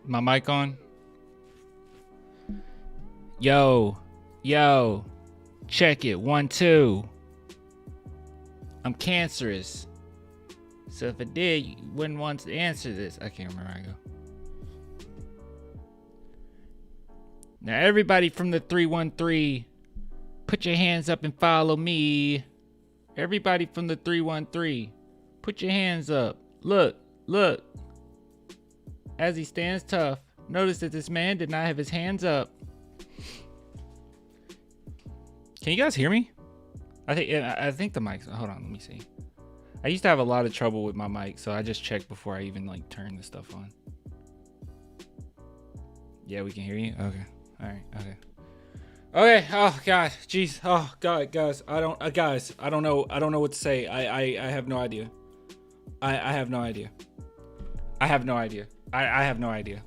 My mic on? Yo. Check it. 1, 2. I'm cancerous. So if I did, you wouldn't want to answer this. I can't remember how I go. Now everybody from the 313, put your hands up and follow me. Everybody from the 313, put your hands up. Look. As he stands tough, notice that this man did not have his hands up. Can you guys hear me? I think the mic's, hold on, let me see. I used to have a lot of trouble with my mic, so I just checked before I even like turn the stuff on. Yeah, we can hear you. Okay. All right. Okay. Oh God. Jeez. Oh God, guys. I don't know what to say. I have no idea. I have no idea. I have no idea. I have no idea.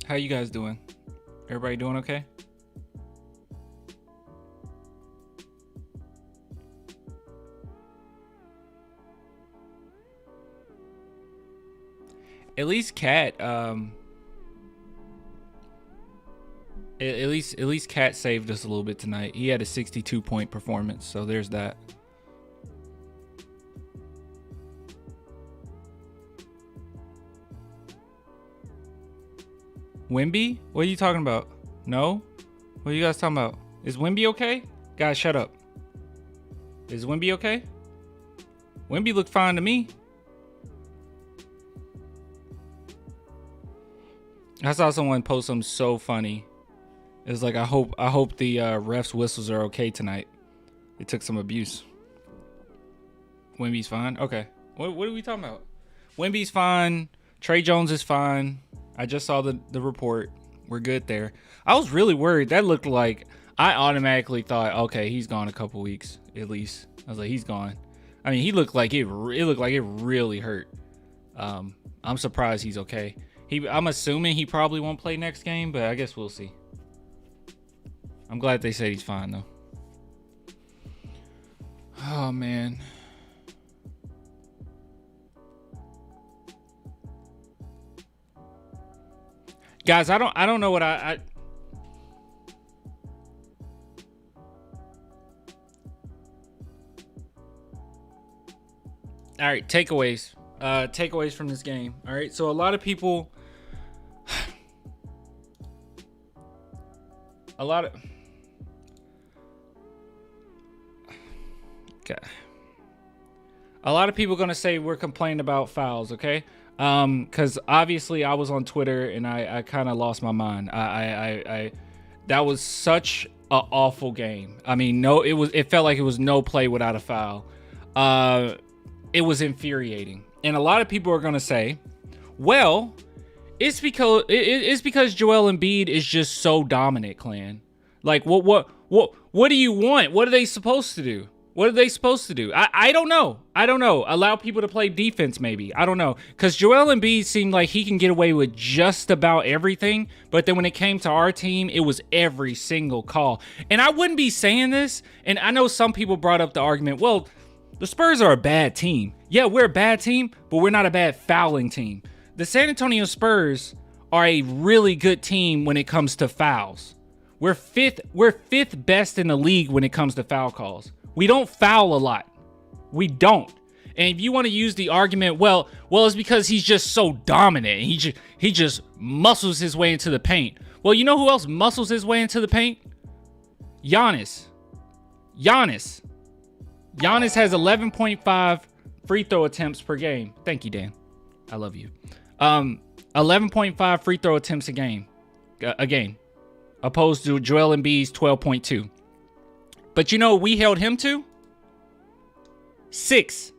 How you guys doing? Everybody doing okay? At least Cat, at least Cat saved us a little bit tonight. He had a 62-point performance, so there's that. Wimby? What are you talking about? No? What are you guys talking about? Is Wimby okay? Guys, shut up. Is Wimby okay? Wimby looked fine to me. I saw someone post something so funny. It was like, I hope the refs' whistles are okay tonight. They took some abuse. Wimby's fine? Okay. What are we talking about? Wimby's fine. Trey Jones is fine. I just saw the report. We're good there. I was really worried. That looked like, I automatically thought, okay, he's gone a couple weeks at least. I was like, he's gone. I mean, it looked like it really hurt. I'm surprised he's okay. I'm assuming he probably won't play next game, but I guess we'll see. I'm glad they said he's fine though. Oh man. Guys, I don't know what I all right, takeaways. Takeaways from this game. All right, so a lot of people a lot of people gonna say we're complaining about fouls, okay? Because obviously I was on Twitter and I kind of lost my mind. I that was such an awful game. I mean, it felt like it was no play without a foul. It was infuriating, and a lot of people are gonna say, well, it's because Joel Embiid is just so dominant, clan. Like, what do you want? What are they supposed to do? What are they supposed to do? I don't know. Allow people to play defense, maybe. I don't know. Because Joel Embiid seemed like he can get away with just about everything. But then when it came to our team, it was every single call. And I wouldn't be saying this. And I know some people brought up the argument, well, the Spurs are a bad team. Yeah, we're a bad team, but we're not a bad fouling team. The San Antonio Spurs are a really good team when it comes to fouls. We're fifth best in the league when it comes to foul calls. We don't foul a lot. We don't. And if you want to use the argument, well, it's because he's just so dominant. He just muscles his way into the paint. Well, you know who else muscles his way into the paint? Giannis. Giannis has 11.5 free throw attempts per game. Thank you, Dan. I love you. 11.5 free throw attempts a game, opposed to Joel Embiid's 12.2. But you know what we held him to? 6.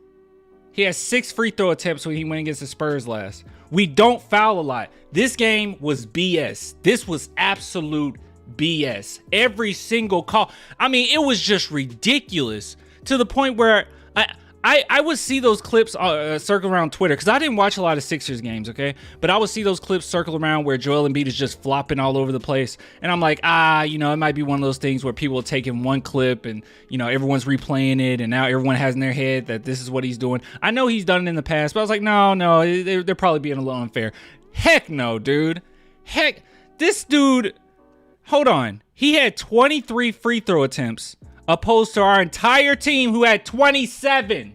He has 6 free throw attempts when he went against the Spurs last. We don't foul a lot. This game was BS. This was absolute BS. Every single call. I mean, it was just ridiculous to the point where I would see those clips circle around Twitter because I didn't watch a lot of Sixers games, okay? But I would see those clips circle around where Joel Embiid is just flopping all over the place. And I'm like, you know, it might be one of those things where people are taking one clip and, you know, everyone's replaying it. And now everyone has in their head that this is what he's doing. I know he's done it in the past, but I was like, no, they're probably being a little unfair. Heck no, dude. Heck, this dude, hold on. He had 23 free throw attempts opposed to our entire team who had 27.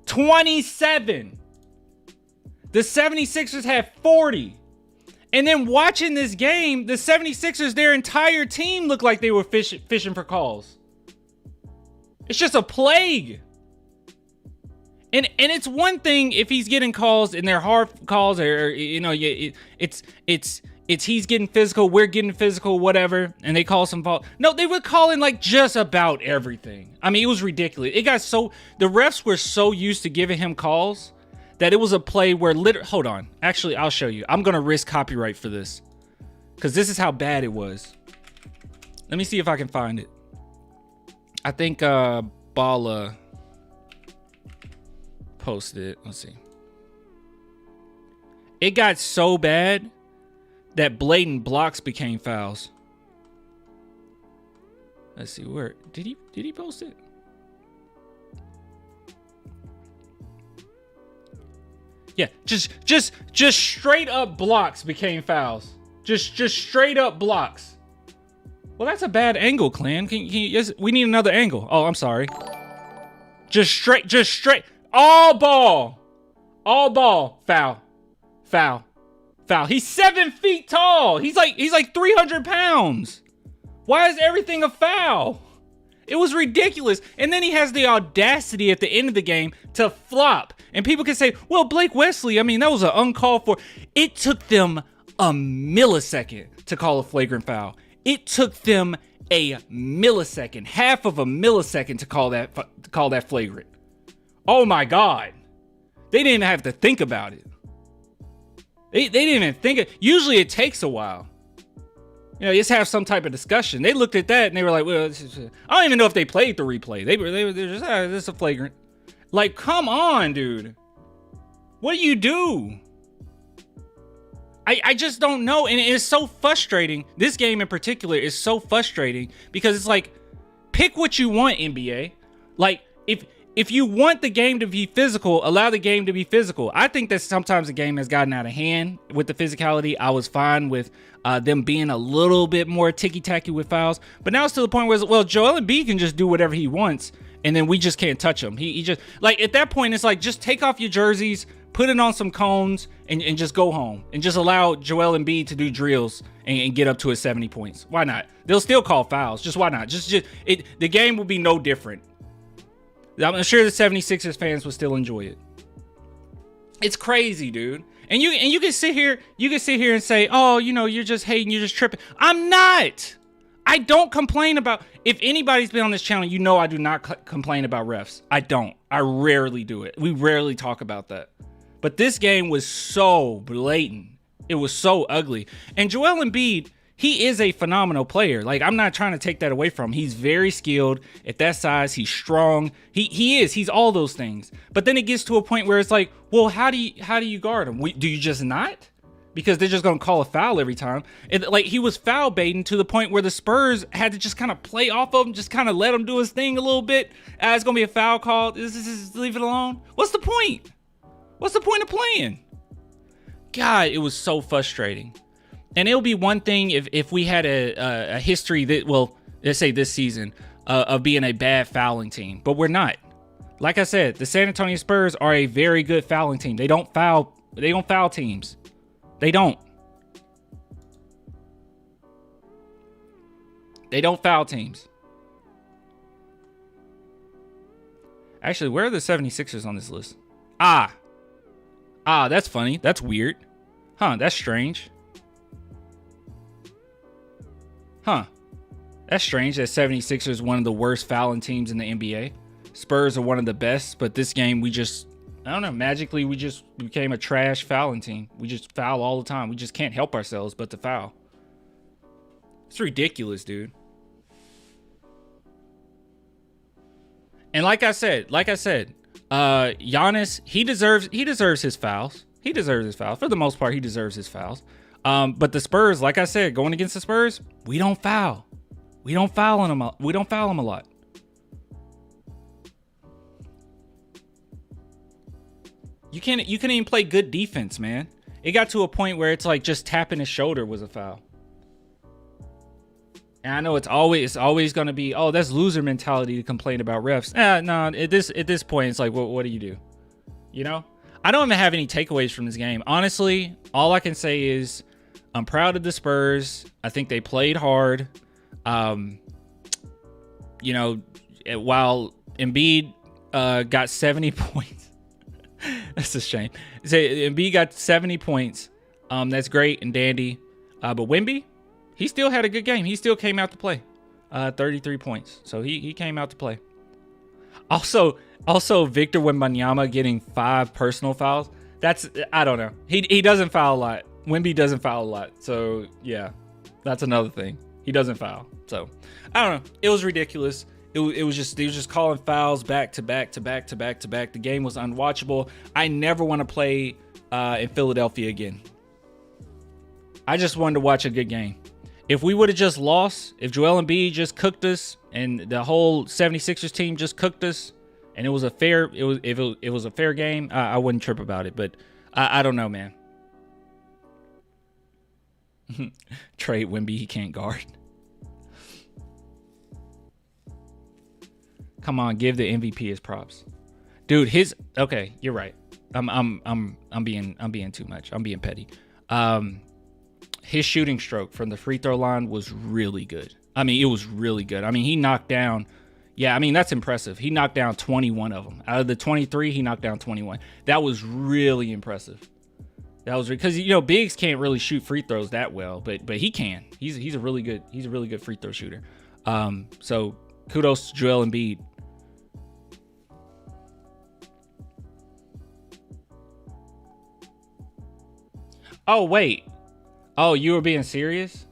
27. The 76ers had 40. And then watching this game, the 76ers, their entire team looked like they were fishing for calls. It's just a plague. And it's one thing if he's getting calls and they're hard calls or you know, it's he's getting physical, we're getting physical, whatever, and they call some fault. No, they were calling like just about everything. I mean, it was ridiculous. It got so, the refs were so used to giving him calls that it was a play where hold on. Actually, I'll show you. I'm going to risk copyright for this because this is how bad it was. Let me see if I can find it. I think Bala posted it. Let's see. It got so bad that blatant blocks became fouls. Let's see, where did he post it? Yeah, just straight up blocks became fouls. Just straight up blocks. Well, that's a bad angle, Clan. Yes, we need another angle. Oh, I'm sorry. Just straight. All ball, foul. He's 7 feet tall. He's like 300 pounds. Why is everything a foul? It was ridiculous. And then he has the audacity at the end of the game to flop. And people can say, well, Blake Wesley, I mean, that was an uncalled for. It took them a millisecond to call a flagrant foul. It took them a millisecond, half of a millisecond to call that flagrant. Oh my God. They didn't have to think about it. They didn't even think it. Usually it takes a while. You know, just have some type of discussion. They looked at that and they were like, well, I don't even know if they played the replay. They're just, this is a flagrant. Like, come on, dude. What do you do? I just don't know. And it's so frustrating. This game in particular is so frustrating because it's like, pick what you want, NBA. Like, if you want the game to be physical, allow the game to be physical. I think that sometimes the game has gotten out of hand with the physicality. I was fine with them being a little bit more ticky-tacky with fouls. But now it's to the point where, well, Joel Embiid can just do whatever he wants, and then we just can't touch him. He just, like, at that point, it's like, just take off your jerseys, put it on some cones, and just go home. And just allow Joel Embiid to do drills and get up to his 70 points. Why not? They'll still call fouls. Just why not? The game will be no different. I'm sure the 76ers fans will still enjoy it. It's crazy, dude. And you can sit here and say, oh, you know, you're just hating, you're just tripping. I'm not. I don't complain about, if anybody's been on this channel, you know I do not complain about refs. I don't. I rarely do it. We rarely talk about that. But this game was so blatant. It was so ugly. And Joel Embiid, he is a phenomenal player. Like, I'm not trying to take that away from him. He's very skilled at that size. He's strong. He's all those things. But then it gets to a point where it's like, well, how do you guard him? Do you just not? Because they're just going to call a foul every time. Like, he was foul baiting to the point where the Spurs had to just kind of play off of him, just kind of let him do his thing a little bit. It's going to be a foul call. Just leave it alone. What's the point? What's the point of playing? God, it was so frustrating. And it'll be one thing if we had a history that, well, let's say this season, of being a bad fouling team. But we're not. Like I said, the San Antonio Spurs are a very good fouling team. They don't foul teams. They don't. They don't foul teams. Actually, where are the 76ers on this list? That's funny. That's weird. Huh, that's strange. That's strange that 76ers is one of the worst fouling teams in the NBA. Spurs are one of the best, but this game I don't know, magically we just became a trash fouling team. We just foul all the time. We just can't help ourselves but to foul. It's ridiculous, dude. And like I said, Giannis, he deserves his fouls. He deserves his fouls. For the most part, he deserves his fouls. But the Spurs, like I said, going against the Spurs, we don't foul. We don't foul them a lot. You can't even play good defense, man. It got to a point where it's like just tapping his shoulder was a foul. And I know it's always going to be, oh, that's loser mentality to complain about refs. No, at this point, it's like, what do you do? You know? I don't even have any takeaways from this game. Honestly, all I can say is I'm proud of the Spurs. I think they played hard. You know, while Embiid got 70 points. That's a shame. So Embiid got 70 points. That's great and dandy. But Wemby, he still had a good game. He still came out to play. 33 points. So he came out to play. Also Victor Wembanyama getting 5 personal fouls. That's, I don't know. He doesn't foul a lot. Wemby doesn't foul a lot. So yeah, that's another thing. He doesn't foul. So I don't know. It was ridiculous. They was just calling fouls back to back. The game was unwatchable. I never want to play in Philadelphia again. I just wanted to watch a good game. If we would have just lost, if Joel Embiid just cooked us and the whole 76ers team just cooked us and it was a fair game, I wouldn't trip about it. But I don't know, man. Trade Wemby, he can't guard. Come on, give the MVP his props. Dude, okay, you're right. I'm being too much. I'm being petty. His shooting stroke from the free throw line was really good. I mean, it was really good. I mean, he knocked down, that's impressive. He knocked down 21 of them. Out of the 23, he knocked down 21. That was really impressive. That was because, you know, bigs can't really shoot free throws that well, but he can. He's a really good free throw shooter. So kudos to Joel Embiid. Oh, wait. Oh, you were being serious?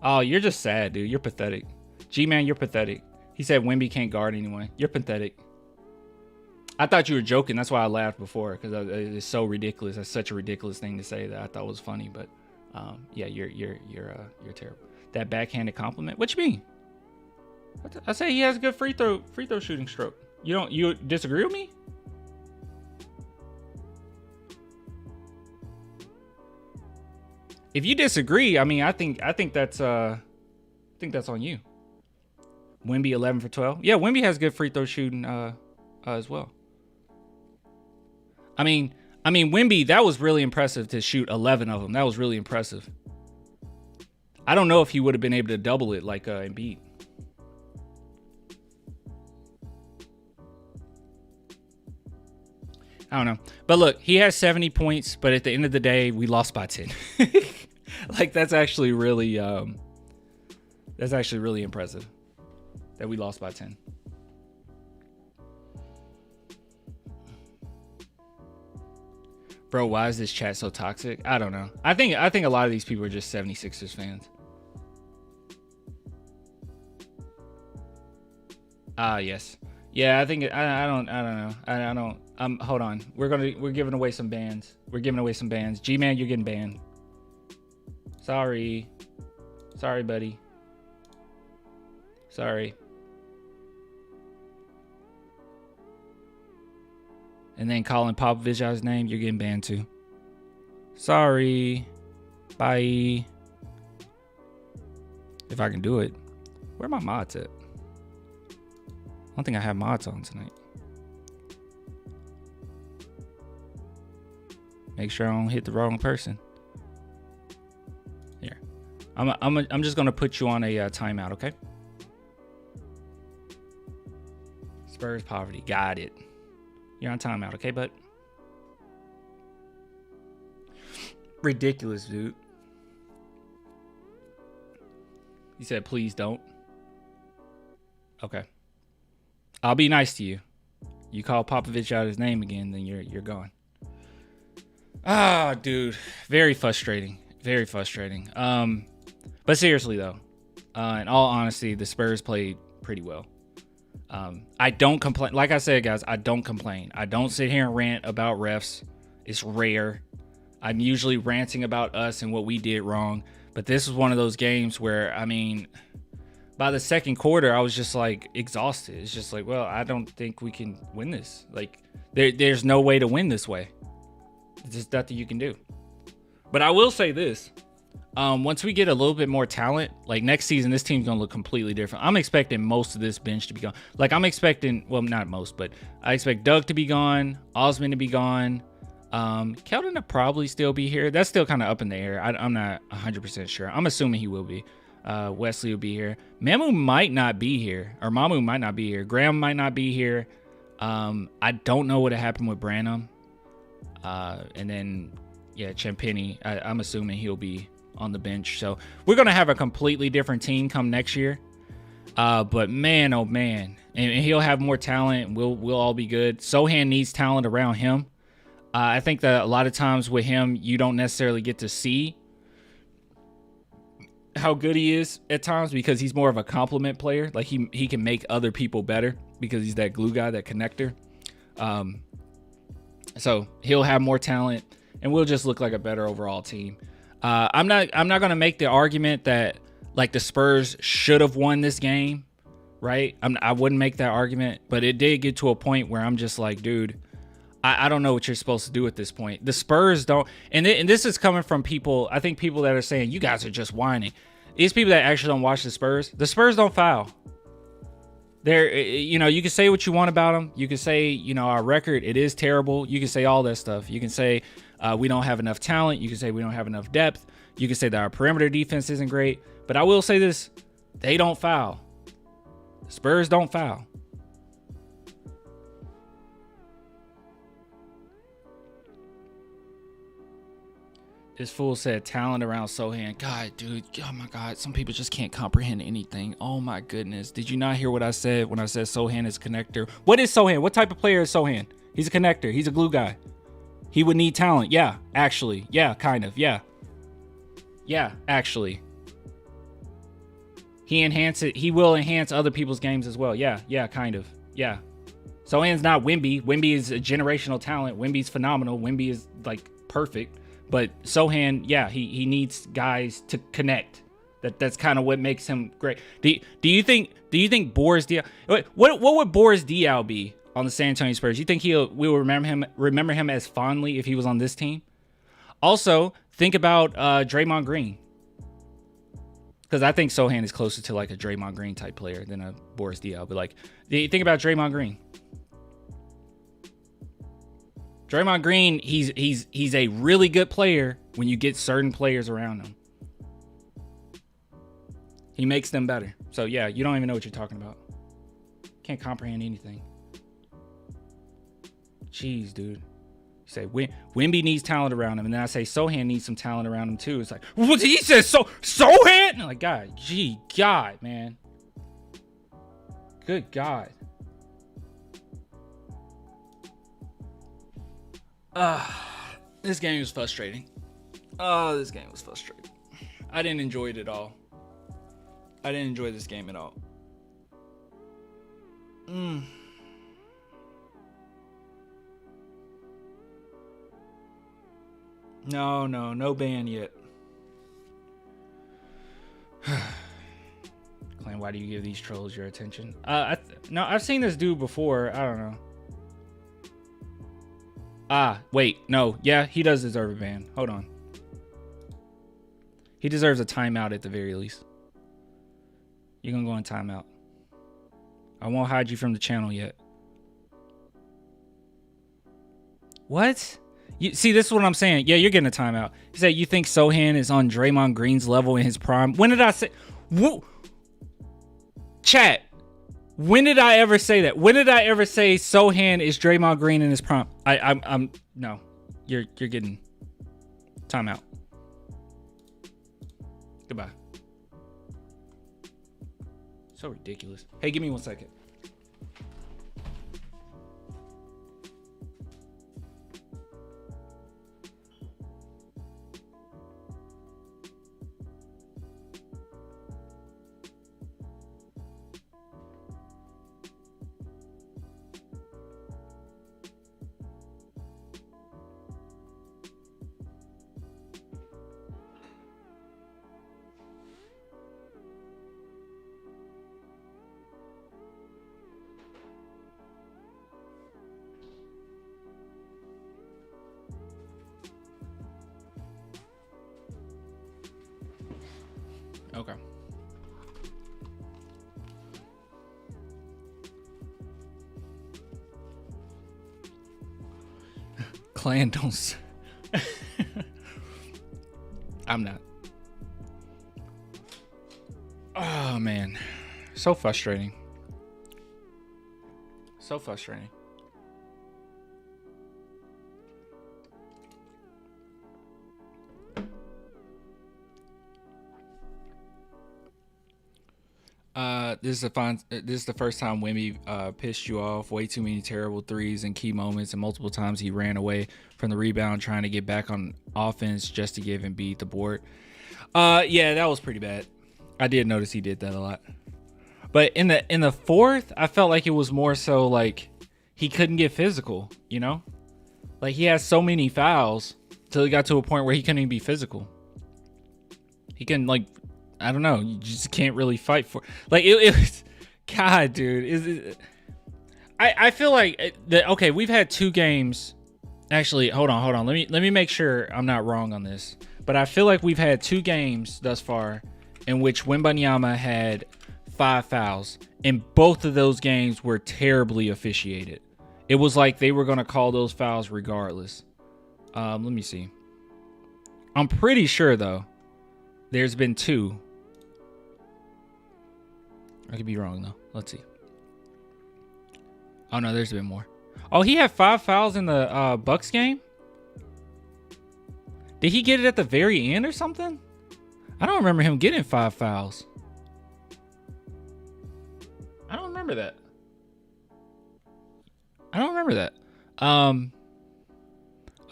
Oh, you're just sad, dude. You're pathetic. G-Man, you're pathetic. He said Wemby can't guard anyone. You're pathetic. I thought you were joking. That's why I laughed before, because it's so ridiculous. That's such a ridiculous thing to say that I thought was funny. But yeah, you're terrible. That backhanded compliment. What you mean? I say he has a good free throw shooting stroke. You disagree with me? If you disagree, I mean, I think that's on you. Wemby 11 for 12. Yeah, Wemby has good free throw shooting as well. I mean, Wemby, that was really impressive to shoot 11 of them. That was really impressive. I don't know if he would have been able to double it like Embiid. I don't know. But look, he has 70 points, but at the end of the day, we lost by 10. Like, that's actually really impressive that we lost by 10. Bro, why is this chat so toxic? I don't know. I think a lot of these people are just 76ers fans. Yes. Yeah, I think I don't know. Hold on. We're giving away some bands. G-Man, you're getting banned. Sorry, buddy. Sorry. And then calling Popovich out his name, you're getting banned too. Sorry. Bye. If I can do it. Where are my mods at? I don't think I have mods on tonight. Make sure I don't hit the wrong person. Here. I'm just gonna put you on a timeout, okay? Spurs poverty. Got it. You're on timeout, okay, bud? Ridiculous, dude. He said, please don't. Okay. I'll be nice to you. You call Popovich out his name again, then you're gone. Ah, dude. Very frustrating. Very frustrating. But seriously, though, in all honesty, the Spurs played pretty well. I don't complain. Like I said, guys, I don't complain. I don't sit here and rant about refs. It's rare. I'm usually ranting about us and what we did wrong. But this was one of those games where, I mean, by the second quarter, I was just like exhausted. It's just like, well, I don't think we can win this. Like, there's no way to win this way. There's just nothing you can do. But I will say this. Once we get a little bit more talent, like next season, this team's going to look completely different. I'm expecting most of this bench to be gone. Like, I'm expecting, well, not most, but I expect Doug to be gone, Osman to be gone. Keldon to probably still be here. That's still kind of up in the air. I'm not 100% sure. I'm assuming he will be. Wesley will be here. Mamu might not be here, or Mamu might not be here. Graham might not be here. I don't know what happened with Branham. And then, yeah, Champagny, I'm assuming he'll be on the bench. So we're going to have a completely different team come next year. But man, oh man, and he'll have more talent and we'll all be good. Sohan needs talent around him. I think that a lot of times with him, you don't necessarily get to see how good he is at times because he's more of a compliment player. Like he can make other people better because he's that glue guy, that connector. So he'll have more talent and we'll just look like a better overall team. I'm not going to make the argument that like the Spurs should have won this game, right? I wouldn't make that argument, but it did get to a point where I'm just like, dude, I don't know what you're supposed to do at this point. The Spurs don't, and this is coming from people, I think people that are saying, you guys are just whining. These people that actually don't watch the Spurs don't foul. They're, you know, you can say what you want about them. You can say, you know, our record, it is terrible. You can say all that stuff. You can say we don't have enough talent. You can say we don't have enough depth. You can say that our perimeter defense isn't great. But I will say this, they don't foul. The Spurs don't foul. This fool said talent around Sohan. God, dude. Oh, my God. Some people just can't comprehend anything. Oh, my goodness. Did you not hear what I said when I said Sohan is a connector? What is Sohan? What type of player is Sohan? He's a connector. He's a glue guy. He would need talent. Yeah, actually. Yeah, kind of. Yeah. Yeah, actually. He will enhance other people's games as well. Yeah, kind of. Yeah. Sohan's not Wemby. Wemby is a generational talent. Wemby's phenomenal. Wemby is, like, perfect. But Sohan, yeah, he needs guys to connect. That's kind of what makes him great. Do you think Boris Diaw? What would Boris Diaw be on the San Antonio Spurs? You think we will remember him as fondly if he was on this team? Also, think about Draymond Green, because I think Sohan is closer to like a Draymond Green type player than a Boris Diaw. But like, think about Draymond Green. Draymond Green, he's a really good player when you get certain players around him. He makes them better. So yeah, you don't even know what you're talking about. Can't comprehend anything. Jeez, dude. You say Wemby needs talent around him, and then I say Sohan needs some talent around him too. It's like, what he says, Sohan? And I'm like, God, man. Good God. This game was frustrating. This game was frustrating. I didn't enjoy it at all. I didn't enjoy this game at all. No ban yet. Claim, why do you give these trolls your attention? No, I've seen this dude before. I don't know. Wait, no. Yeah, he does deserve a ban. Hold on. He deserves a timeout at the very least. You're going to go on timeout. I won't hide you from the channel yet. What? You see, this is what I'm saying. Yeah, you're getting a timeout. He said, you think Sohan is on Draymond Green's level in his prime? When did I say... Whoa. Chat. When did I ever say that? When did I ever say Sohan is Draymond Green in his prime? I'm no. You're getting timeout. Goodbye. So ridiculous. Hey, give me 1 second. Okay. Clan don't. I'm not. Oh man, so frustrating. So frustrating. This is the first time Wemby pissed you off. Way too many terrible threes in key moments, and multiple times he ran away from the rebound trying to get back on offense just to give Embiid the board. Yeah, that was pretty bad. I did notice he did that a lot. But in the fourth, I felt like it was more so like he couldn't get physical, you know? Like he has so many fouls till he got to a point where he couldn't even be physical. He can, like, I don't know, you just can't really fight for, like, it was, God, dude. I feel like okay, we've had 2 games. Actually, hold on. Let me make sure I'm not wrong on this. But I feel like we've had 2 games thus far in which Wembanyama had 5 fouls, and both of those games were terribly officiated. It was like they were going to call those fouls regardless. Let me see. I'm pretty sure, though, there's been 2. I could be wrong, though. Let's see. Oh, no, there's been more. Oh, he had 5 fouls in the Bucks game? Did he get it at the very end or something? I don't remember him getting 5 fouls. I don't remember that.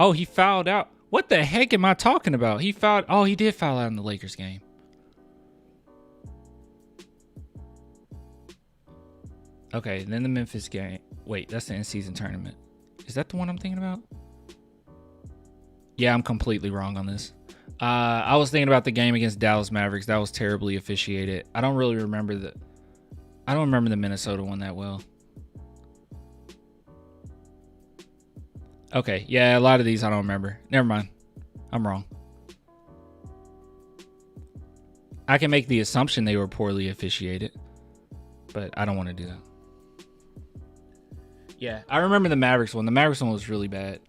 Oh, he fouled out. What the heck am I talking about? He fouled. Oh, he did foul out in the Lakers game. Okay, then the Memphis game. Wait, that's the in-season tournament. Is that the one I'm thinking about? Yeah, I'm completely wrong on this. I was thinking about the game against Dallas Mavericks. That was terribly officiated. I don't remember the Minnesota one that well. Okay, yeah, a lot of these I don't remember. Never mind. I'm wrong. I can make the assumption they were poorly officiated, but I don't want to do that. Yeah, I remember the Mavericks one. The Mavericks one was really bad.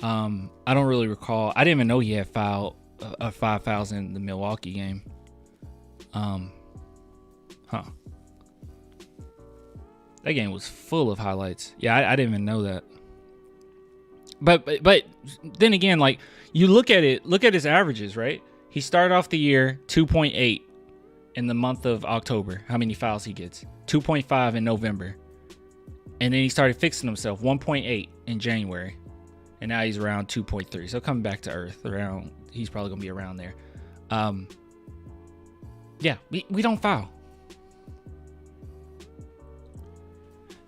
I don't really recall. I didn't even know he had 5 fouls in the Milwaukee game. That game was full of highlights. Yeah, I didn't even know that. But then again, like, you look at his averages, right? He started off the year 2.8 in the month of October. How many fouls he gets? 2.5 in November. And then he started fixing himself, 1.8 in January. And now he's around 2.3. So coming back to earth, he's probably going to be around there. Yeah, we don't foul.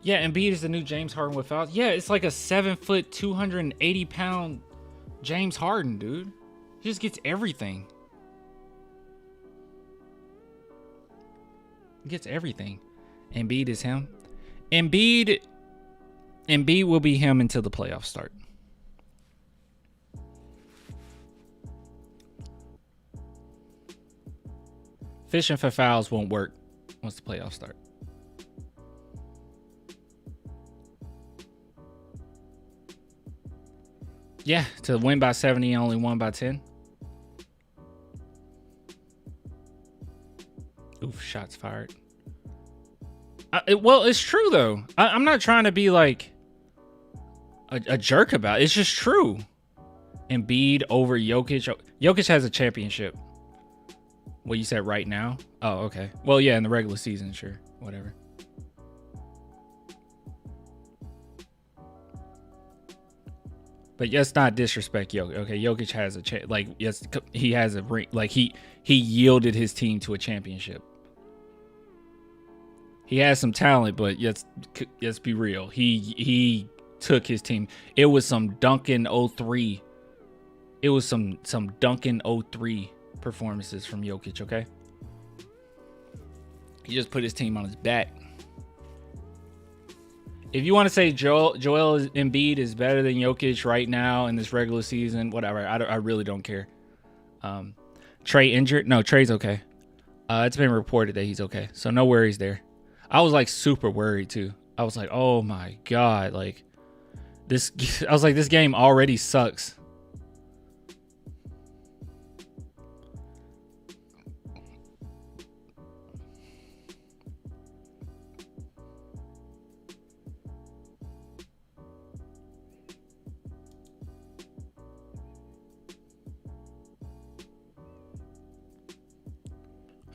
Yeah, Embiid is the new James Harden with fouls. Yeah, it's like a 7-foot, 280-pound James Harden, dude. He just gets everything. He gets everything. Embiid is him. Embiid will be him until the playoffs start. Fishing for fouls won't work once the playoffs start. Yeah, to win by 70, only won by 10. Oof, shots fired. Well, it's true, though. I'm not trying to be like a jerk about it. It's just true. Embiid over Jokic. Jokic has a championship. What, you said right now? Oh, okay. Well, yeah, in the regular season, sure. Whatever. But let's not disrespect Jokic. Okay, Jokic has a like, yes, he has a ring. Like, he yielded his team to a championship. He has some talent, but let's be real. He took his team. It was some Duncan 03. It was some Duncan 03 performances from Jokic, okay? He just put his team on his back. If you want to say Joel Embiid is better than Jokic right now in this regular season, whatever. I really don't care. Trey injured? No, Trey's okay. It's been reported that he's okay, so no worries there. I was like super worried too. I was like, oh my god, like this. I was like, this game already sucks.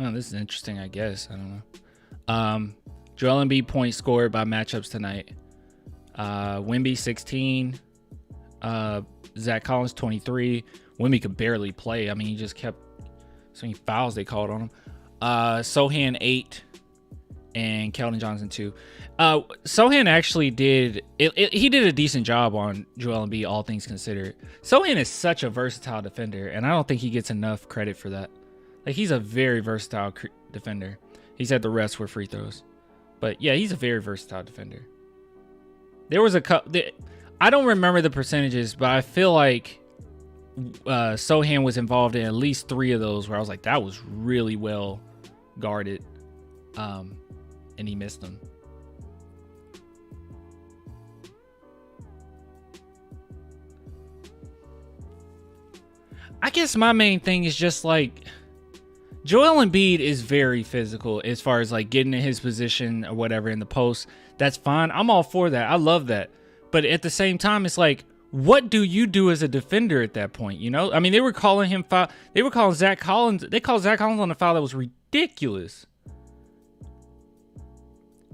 Oh, this is interesting, I guess. I don't know. Joel Embiid points scored by matchups tonight. Wemby 16. Zach Collins 23. Wemby could barely play. I mean, he just kept so many fouls they called on him. Sohan 8 and Keldon Johnson 2. Sohan actually did he did a decent job on Joel Embiid, all things considered. Sohan is such a versatile defender, and I don't think he gets enough credit for that. Like, he's a very versatile defender. He said the rest were free throws. But yeah, he's a very versatile defender. There was a couple. I don't remember the percentages, but I feel like Sohan was involved in at least 3 of those where I was like, that was really well guarded. And he missed them. I guess my main thing is just like, Joel Embiid is very physical as far as like getting in his position or whatever in the post. That's fine. I'm all for that. I love that. But at the same time, it's like, what do you do as a defender at that point? You know, I mean, they were calling him foul. They were calling Zach Collins. They called Zach Collins on a foul that was ridiculous.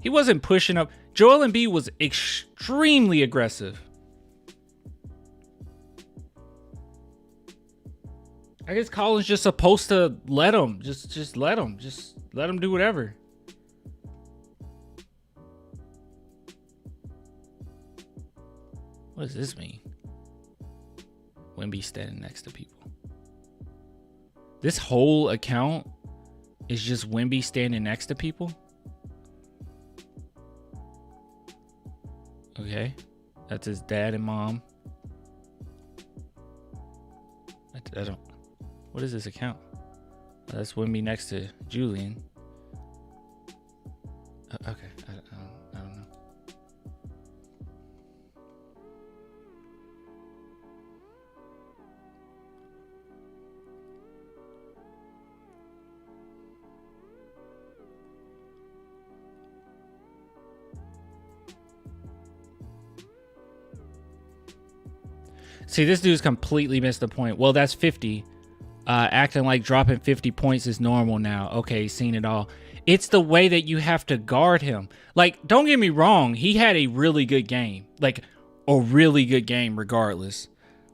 He wasn't pushing up. Joel Embiid was extremely aggressive. I guess Collins just supposed to let him. Just let him. Just let him do whatever. What does this mean? Wemby standing next to people. This whole account is just Wemby standing next to people? Okay. That's his dad and mom. I don't... What is this account? That's Wemby next to Julian. Okay, I don't know. See, this dude's completely missed the point. Well, that's 50. Acting like dropping 50 points is normal now. Okay, seen it all. It's the way that you have to guard him. Like, don't get me wrong. He had a really good game. Like, a really good game regardless.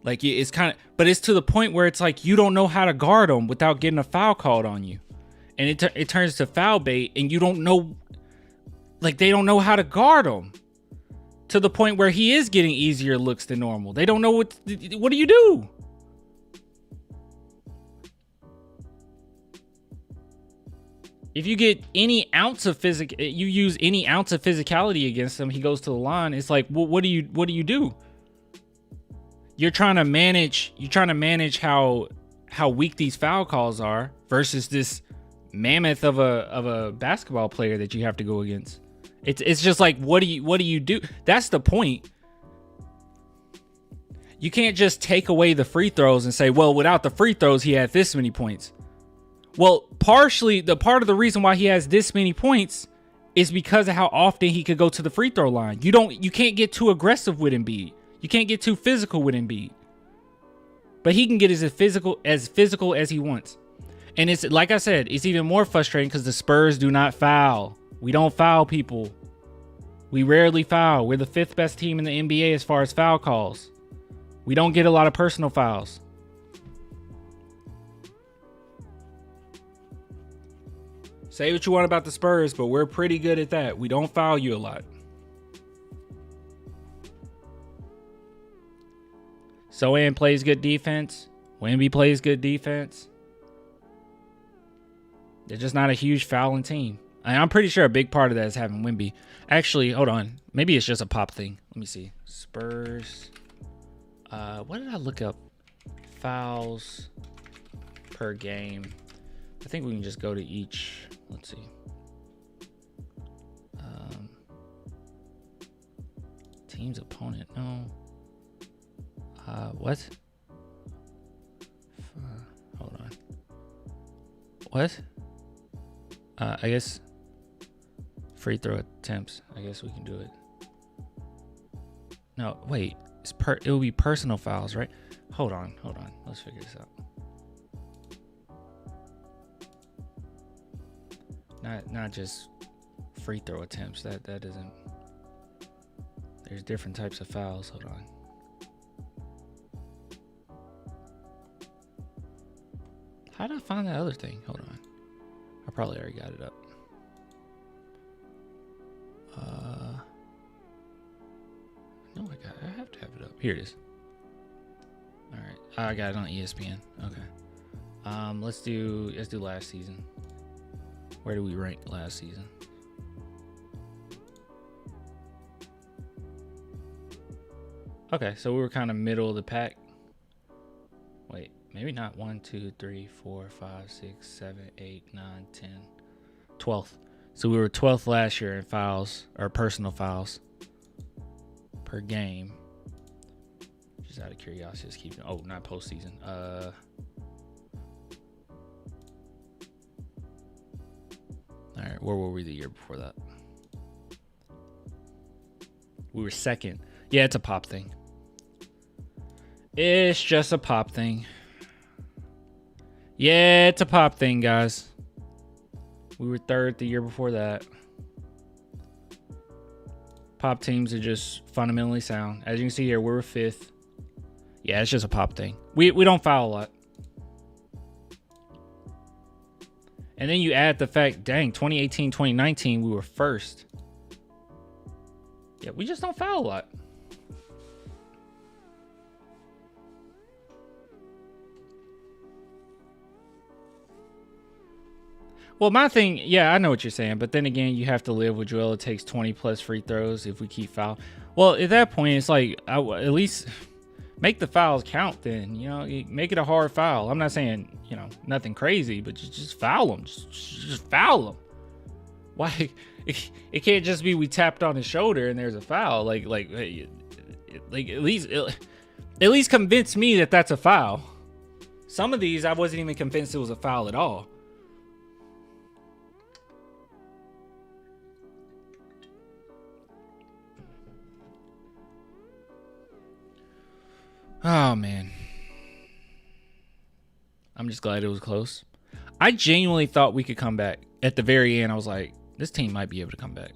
Like, it's kind of... But it's to the point where it's like you don't know how to guard him without getting a foul called on you. And it turns to foul bait, and you don't know... Like, they don't know how to guard him. To the point where he is getting easier looks than normal. They don't know what do you do? If you get any ounce of you use any ounce of physicality against him, he goes to the line. It's like, well, what do you do? You're trying to manage how weak these foul calls are versus this mammoth of a basketball player that you have to go against. It's just like, what do you do? That's the point. You can't just take away the free throws and say, well, without the free throws, he had this many points. Well, partially, the part of the reason why he has this many points is because of how often he could go to the free throw line. You can't get too aggressive with Embiid. You can't get too physical with Embiid. But he can get as physical as he wants. And it's like I said, it's even more frustrating because the Spurs do not foul. We don't foul people. We rarely foul. We're the 5th best team in the NBA as far as foul calls. We don't get a lot of personal fouls. Say what you want about the Spurs, but we're pretty good at that. We don't foul you a lot. Sohan plays good defense. Wemby plays good defense. They're just not a huge fouling team. I'm pretty sure a big part of that is having Wemby. Actually, hold on. Maybe it's just a pop thing. Let me see. Spurs. What did I look up? Fouls per game. I think we can just go to each. Let's see. Team's opponent. No. What? Hold on. What? I guess free throw attempts. I guess we can do it. No, wait. It will be personal fouls, right? Hold on. Let's figure this out. Not just free throw attempts. That doesn't. There's different types of fouls. Hold on. How did I find that other thing? Hold on. I probably already got it up. No, I have to have it up. Here it is. All right, I got it on ESPN. Okay. Let's do last season. Where do we rank last season? Okay, so we were kind of middle of the pack. Wait, maybe not. 1, 2, 3, 4, 5, 6, 7, 8, 9, 10, 12th. So we were 12th last year in fouls, or personal fouls, per game. Just out of curiosity, just keep. Oh, not postseason. All right, where were we the year before that? We were second. Yeah, it's a pop thing. It's just a pop thing. Yeah, it's a pop thing, guys. We were third the year before that. Pop teams are just fundamentally sound. As you can see here, we were fifth. Yeah, it's just a pop thing. We don't foul a lot. And then you add the fact, dang, 2018, 2019, we were first. Yeah, we just don't foul a lot. Well, my thing, yeah, I know what you're saying, but then again, you have to live with Joel. It takes 20 plus free throws if we keep foul. Well, at that point, it's like, at least make the fouls count then, you know, make it a hard foul. I'm not saying, you know, nothing crazy, but just foul them. Just foul them. Why? It can't just be we tapped on his shoulder and there's a foul. Like at least convince me that that's a foul. Some of these, I wasn't even convinced it was a foul at all. Oh, man. I'm just glad it was close. I genuinely thought we could come back. At the very end, I was like, this team might be able to come back.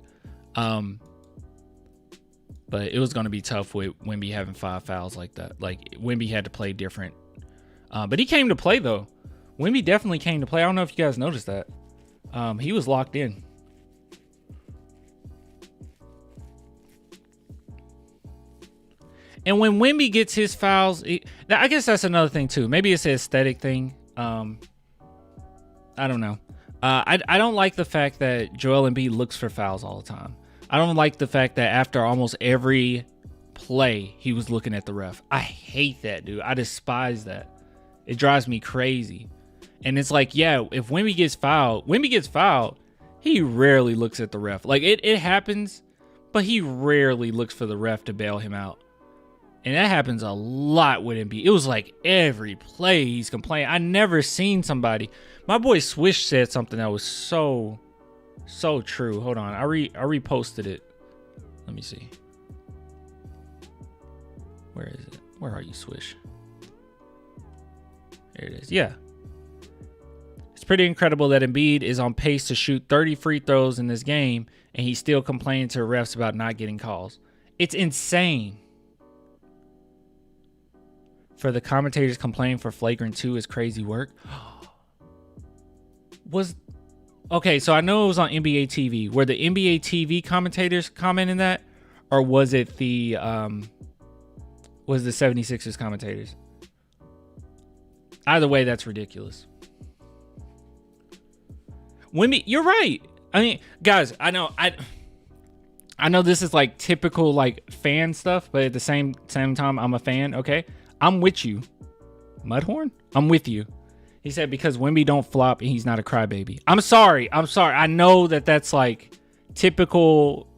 But it was going to be tough with Wemby having 5 fouls like that. Like, Wemby had to play different. But he came to play, though. Wemby definitely came to play. I don't know if you guys noticed that. He was locked in. And when Wemby gets his fouls, I guess that's another thing too. Maybe it's an aesthetic thing. I don't know. I don't like the fact that Joel Embiid looks for fouls all the time. I don't like the fact that after almost every play, he was looking at the ref. I hate that, dude. I despise that. It drives me crazy. And it's like, yeah, if Wemby gets fouled, he rarely looks at the ref. Like, it happens, but he rarely looks for the ref to bail him out. And that happens a lot with Embiid. It was like every play he's complaining. I never seen somebody. My boy Swish said something that was so true. Hold on. I reposted it. Let me see. Where is it? Where are you, Swish? There it is. Yeah. It's pretty incredible that Embiid is on pace to shoot 30 free throws in this game, and he's still complaining to refs about not getting calls. It's insane. For the commentators complaining for flagrant 2 is crazy work. Okay, so I know it was on NBA TV. Were the NBA TV commentators commenting that? Or was it the 76ers commentators? Either way, that's ridiculous. Wemby, you're right. I mean, guys, I know this is like typical like fan stuff, but at the same time, I'm a fan, okay? I'm with you. Mudhorn? I'm with you. He said because Wemby don't flop and he's not a crybaby. I'm sorry. I know that that's like typical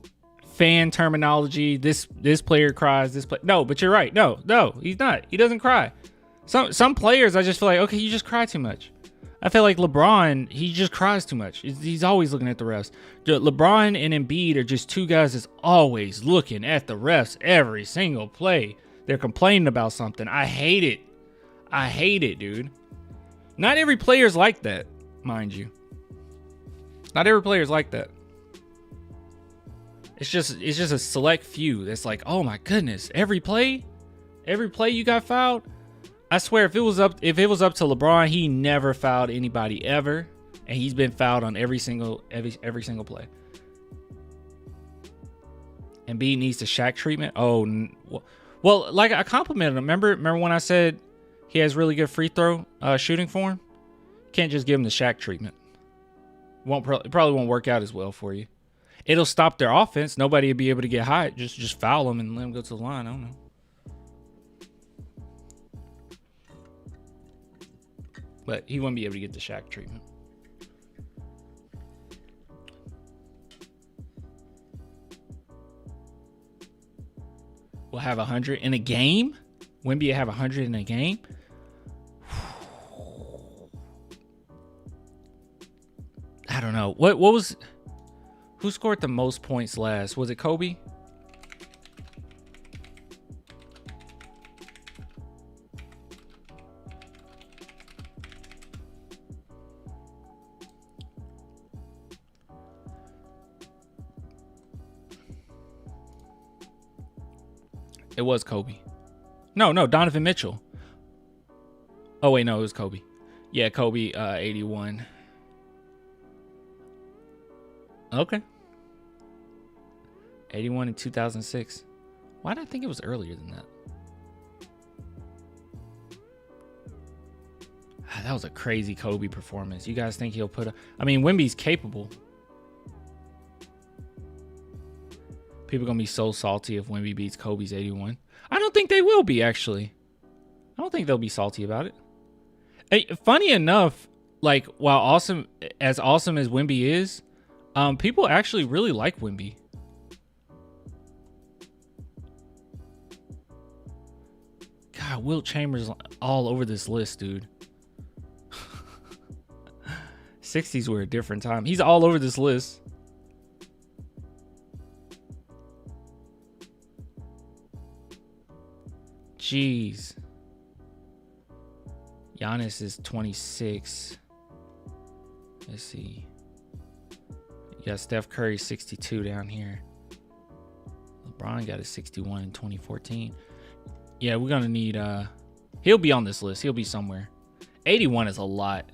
fan terminology. This player cries. No, but you're right. No, he's not. He doesn't cry. Some players, I just feel like, okay, you just cry too much. I feel like LeBron, he just cries too much. He's always looking at the refs. LeBron and Embiid are just two guys that's always looking at the refs every single play. They're complaining about something. I hate it, dude. Not every player's like that, mind you. Not every player's like that. It's just a select few that's like, oh my goodness, every play you got fouled. I swear, if it was up to LeBron, he never fouled anybody ever, and he's been fouled on every single play. Embiid needs the Shaq treatment. Oh, well, like I complimented him. Remember when I said he has really good free throw shooting form? Can't just give him the Shaq treatment. It probably won't work out as well for you. It'll stop their offense. Nobody will be able to get high. Just foul him and let him go to the line. I don't know. But he wouldn't be able to get the Shaq treatment. We'll have 100 in a game? Wemby will have 100 in a game? I don't know. Who scored the most points last? Was it Kobe? It was Kobe. No, Donovan Mitchell. Oh, wait, no, it was Kobe. Yeah, Kobe, 81. Okay. 81 in 2006. Why did I think it was earlier than that? That was a crazy Kobe performance. You guys think he'll I mean, Wemby's capable. People are going to be so salty if Wemby beats Kobe's 81. I don't think they will be, actually. I don't think they'll be salty about it. Hey, funny enough, like, while awesome as Wemby is, people actually really like Wemby. God, Wilt Chamberlain's all over this list, dude. 60s were a different time. He's all over this list. Jeez. Giannis is 26. Let's see. You got Steph Curry 62 down here. LeBron got a 61 in 2014. Yeah, we're gonna need he'll be on this list. He'll be somewhere. 81 is a lot.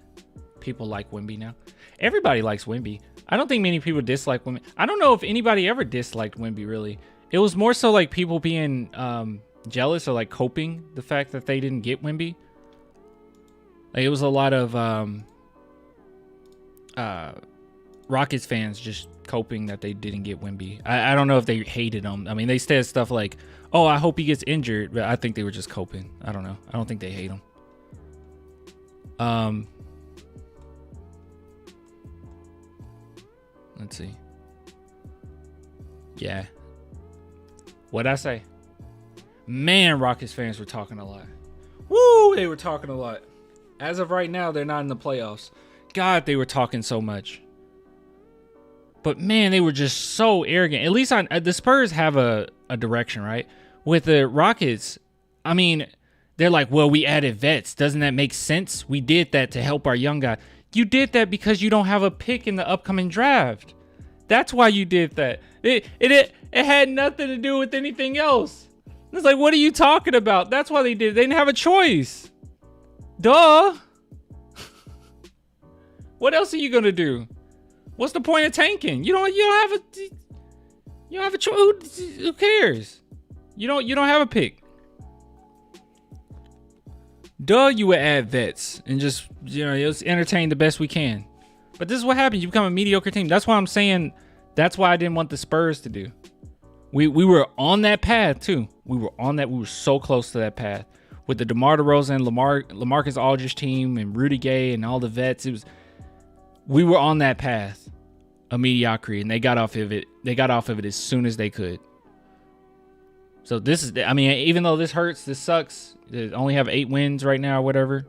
People like Wemby now. Everybody likes Wemby. I don't think many people dislike Wemby. I don't know if anybody ever disliked Wemby, really. It was more so like people being jealous or like coping the fact that they didn't get Wemby. Like, it was a lot of Rockets fans just coping that they didn't get Wemby. I don't know if they hated him. I mean, they said stuff like, oh, I hope he gets injured, but I think they were just coping. I don't know. I don't think they hate him. Let's see. Yeah. What'd I say? Man, Rockets fans were talking a lot. Woo! They were talking a lot. As of right now, they're not in the playoffs. God, they were talking so much. But man, they were just so arrogant. At least the Spurs have a direction, right? With the Rockets, I mean, they're like, well, we added vets. Doesn't that make sense? We did that to help our young guy. You did that because you don't have a pick in the upcoming draft. That's why you did that. It had nothing to do with anything else. It's like, what are you talking about? That's why they did it. They didn't have a choice. Duh. What else are you gonna do? What's the point of tanking? You don't have a choice. Who cares? You don't have a pick. Duh, you would add vets and just, let's entertain the best we can. But this is what happens. You become a mediocre team. That's why I'm saying, that's why I didn't want the Spurs to do. We were on that path too. We were so close to that path. with the DeMar DeRozan, LaMarcus Aldridge team and Rudy Gay and all the vets. We were on that path of mediocrity, and they got off of it. They got off of it as soon as they could. So this is, I mean, even though this hurts, this sucks. They only have 8 wins right now or whatever.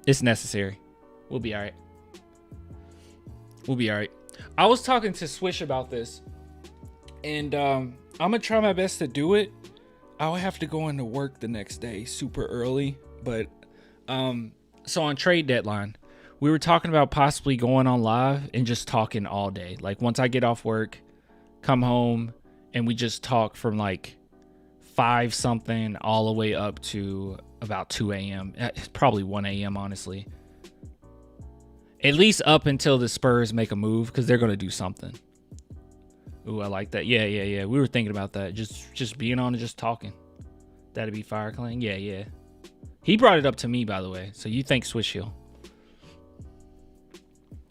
It's necessary. We'll be all right. We'll be all right. I was talking to Swish about this, and I'm gonna try my best to do it. I'll have to go into work the next day super early, but so on trade deadline, we were talking about possibly going on live and just talking all day. Like once I get off work, come home, and we just talk from like 5 something all the way up to about 2 a.m. Probably 1 a.m. honestly. At least up until the Spurs make a move, because they're gonna do something. Ooh, I like that. Yeah. We were thinking about that. Just being on and just talking. That'd be fire, Clan. Yeah. He brought it up to me, by the way. So you thank Swish Hill.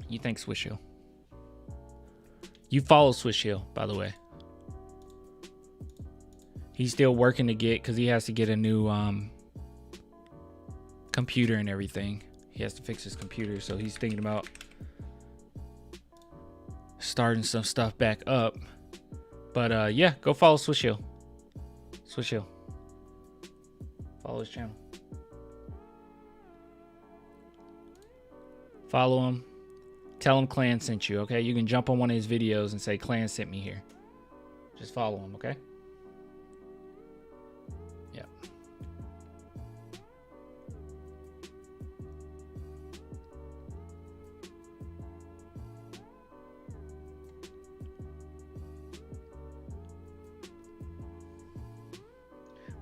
You thank Swish Hill. You follow Swish Hill, by the way. He's still working to get, because he has to get a new computer and everything. He has to fix his computer, so he's thinking about starting some stuff back up. But yeah, go follow Swish Hill. Swish Hill. Follow his channel. Follow him. Tell him Clan sent you, okay? You can jump on one of his videos and say Clan sent me here. Just follow him, okay? Yeah.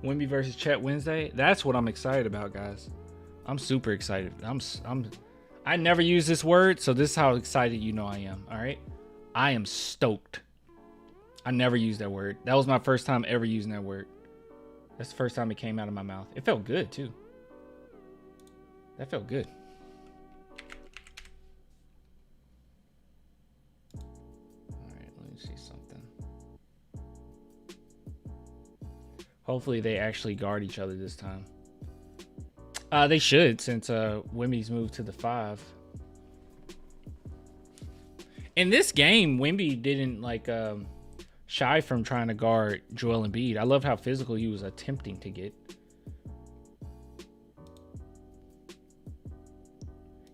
Wemby versus Chet Wednesday. That's what I'm excited about, guys. I'm super excited. I never use this word, so this is how excited you know I am. All right, I am stoked. I never used that word. That was my first time ever using that word. That's the first time it came out of my mouth. It felt good too. That felt good. All right, let me see something. Hopefully they actually guard each other this time. They should, since Wemby's moved to the 5. In this game, Wemby didn't like shy from trying to guard Joel Embiid. I love how physical he was attempting to get.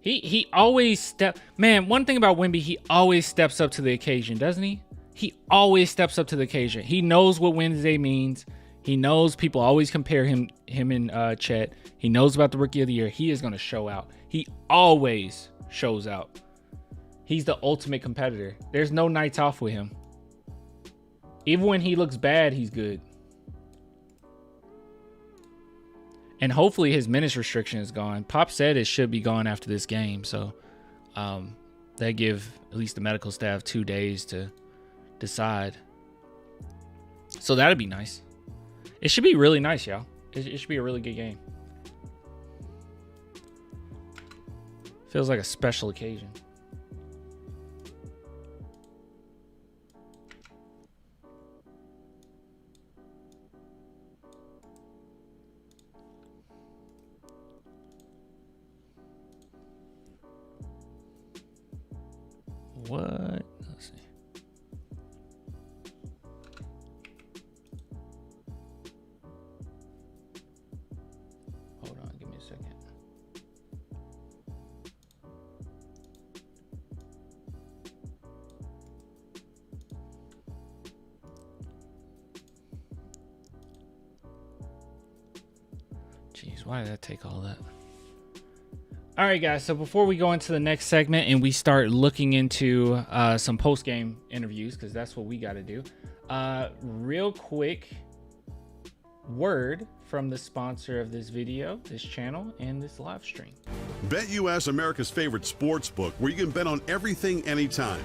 He always one thing about Wemby, he always steps up to the occasion, doesn't he? He always steps up to the occasion. He knows what Wednesday means. He knows people always compare him and Chet. He knows about the Rookie of the Year. He is going to show out. He always shows out. He's the ultimate competitor. There's no nights off with him. Even when he looks bad, he's good. And hopefully his minutes restriction is gone. Pop said it should be gone after this game. So they give at least the medical staff 2 days to decide. So that'd be nice. It should be really nice, y'all. It should be a really good game. Feels like a special occasion. What? Let's see. Hold on, give me a second. Jeez, why did that take all that? All right, guys, so before we go into the next segment and we start looking into some post-game interviews, because that's what we got to do, real quick word from the sponsor of this video, this channel, and this live stream. BetUS, America's favorite sports book, where you can bet on everything anytime.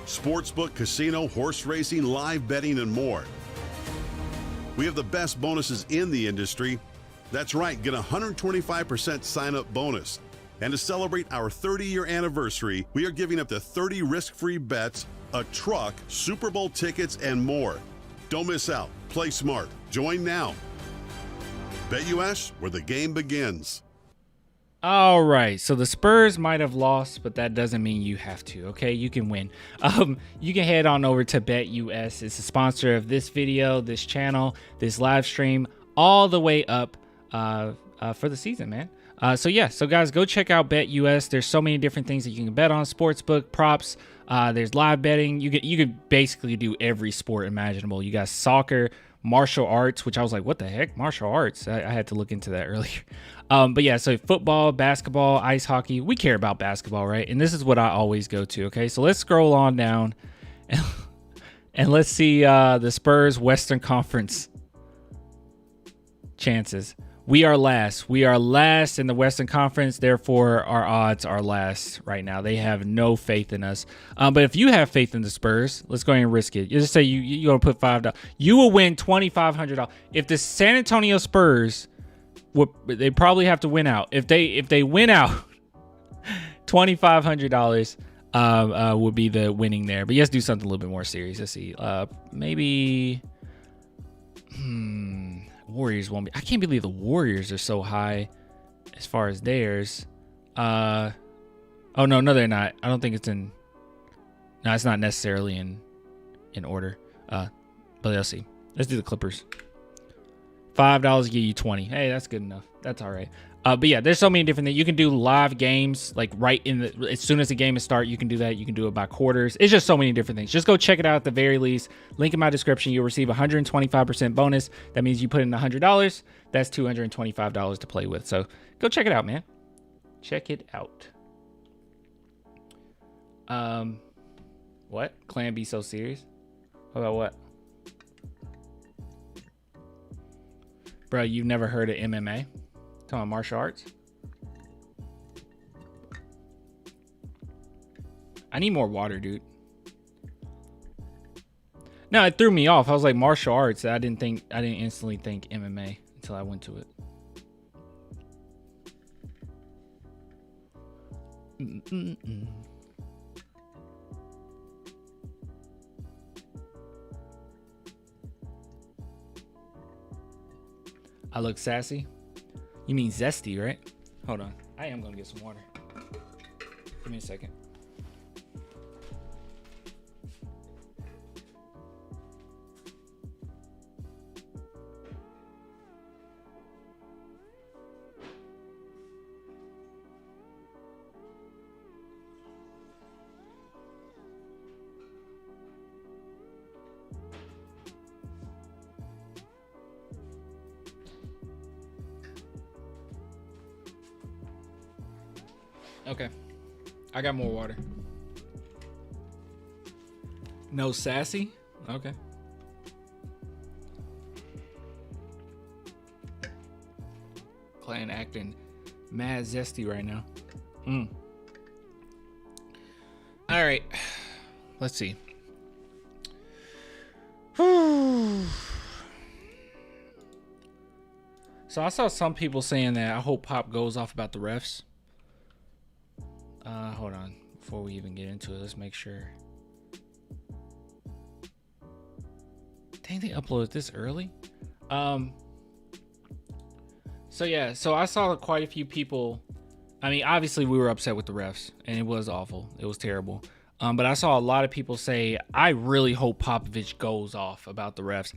Sportsbook, casino, horse racing, live betting, and more. We have the best bonuses in the industry. That's right, get a 125% sign-up bonus. And to celebrate our 30-year anniversary, we are giving up to 30 risk-free bets, a truck, Super Bowl tickets, and more. Don't miss out. Play smart. Join now. BetUS, where the game begins. All right, so the Spurs might have lost, but that doesn't mean you have to, okay? You can win. You can head on over to BetUS. It's a sponsor of this video, this channel, this live stream, all the way up for the season, man. So guys, go check out BetUS. There's so many different things that you can bet on: sportsbook, props. There's live betting. You can basically do every sport imaginable. You got soccer, martial arts, which I was like, what the heck, martial arts? I had to look into that earlier. But yeah, so football, basketball, ice hockey. We care about basketball, right? And this is what I always go to. Okay, so let's scroll on down and let's see the Spurs Western Conference chances. We are last. We are last in the Western Conference. Therefore, our odds are last right now. They have no faith in us. But if you have faith in the Spurs, let's go ahead and risk it. You just say you're going to put $5. You will win $2,500. If the San Antonio Spurs, they probably have to win out. If they win out, $2,500 would be the winning there. But let's do something a little bit more serious. Let's see. Maybe. Warriors won't be. I can't believe the Warriors are so high as far as theirs. Oh no, they're not. I don't think it's in. No, it's not necessarily in order. But let's see. Let's do the Clippers. $5 give you 20. Hey, that's good enough. That's all right. But yeah, there's so many different things. You can do live games, like right in the, as soon as the game is start, you can do that. You can do it by quarters. It's just so many different things. Just go check it out at the very least. Link in my description. You'll receive 125% bonus. That means you put in $100. That's $225 to play with. So go check it out, man. Check it out. What? Clan be so serious? About what? Bro, you've never heard of MMA? Talking about martial arts? I need more water, dude. No, it threw me off. I was like, martial arts. I didn't instantly think MMA until I went to it. I look sassy. You mean zesty, right? Hold on. I am going to get some water. Give me a second. Okay, I got more water. No sassy? Okay. Clan acting mad zesty right now. All right, let's see. So I saw some people saying that I hope Pop goes off about the refs. Hold on. Before we even get into it, let's make sure. Dang, they uploaded this early? So yeah, so I saw quite a few people. I mean, obviously we were upset with the refs, and it was awful. It was terrible. But I saw a lot of people say, I really hope Popovich goes off about the refs.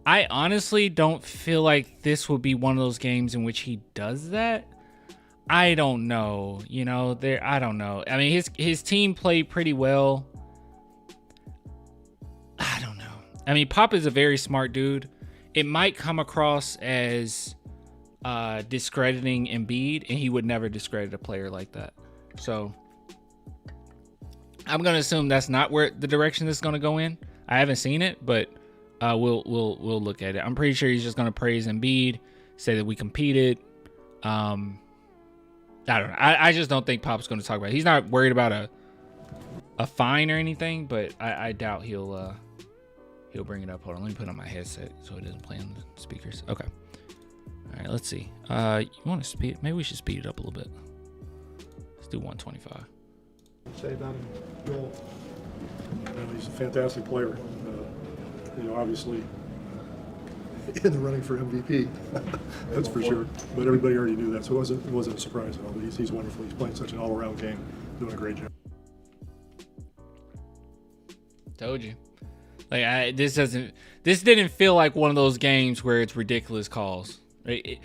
I honestly don't feel like this would be one of those games in which he does that. I don't know, you know, I don't know. I mean, his team played pretty well. I don't know. I mean, Pop is a very smart dude. It might come across as discrediting Embiid, and he would never discredit a player like that. So I'm gonna assume that's not where the direction this is gonna go in. I haven't seen it, but we'll look at it. I'm pretty sure he's just gonna praise Embiid, say that we competed. I don't know. I just don't think Pop's going to talk about it. He's not worried about a fine or anything, but I doubt he'll bring it up. Hold on, let me put on my headset so it doesn't play on the speakers. Okay. All right, let's see. You want to speed? Maybe we should speed it up a little bit. Let's do 125. Say about him, Joel. He's a fantastic player. Obviously, in the running for MVP. That's for sure. But everybody already knew that, so it wasn't a surprise at all. But he's wonderful. He's playing such an all-around game, doing a great job. Told you. Like this didn't feel like one of those games where it's ridiculous calls. It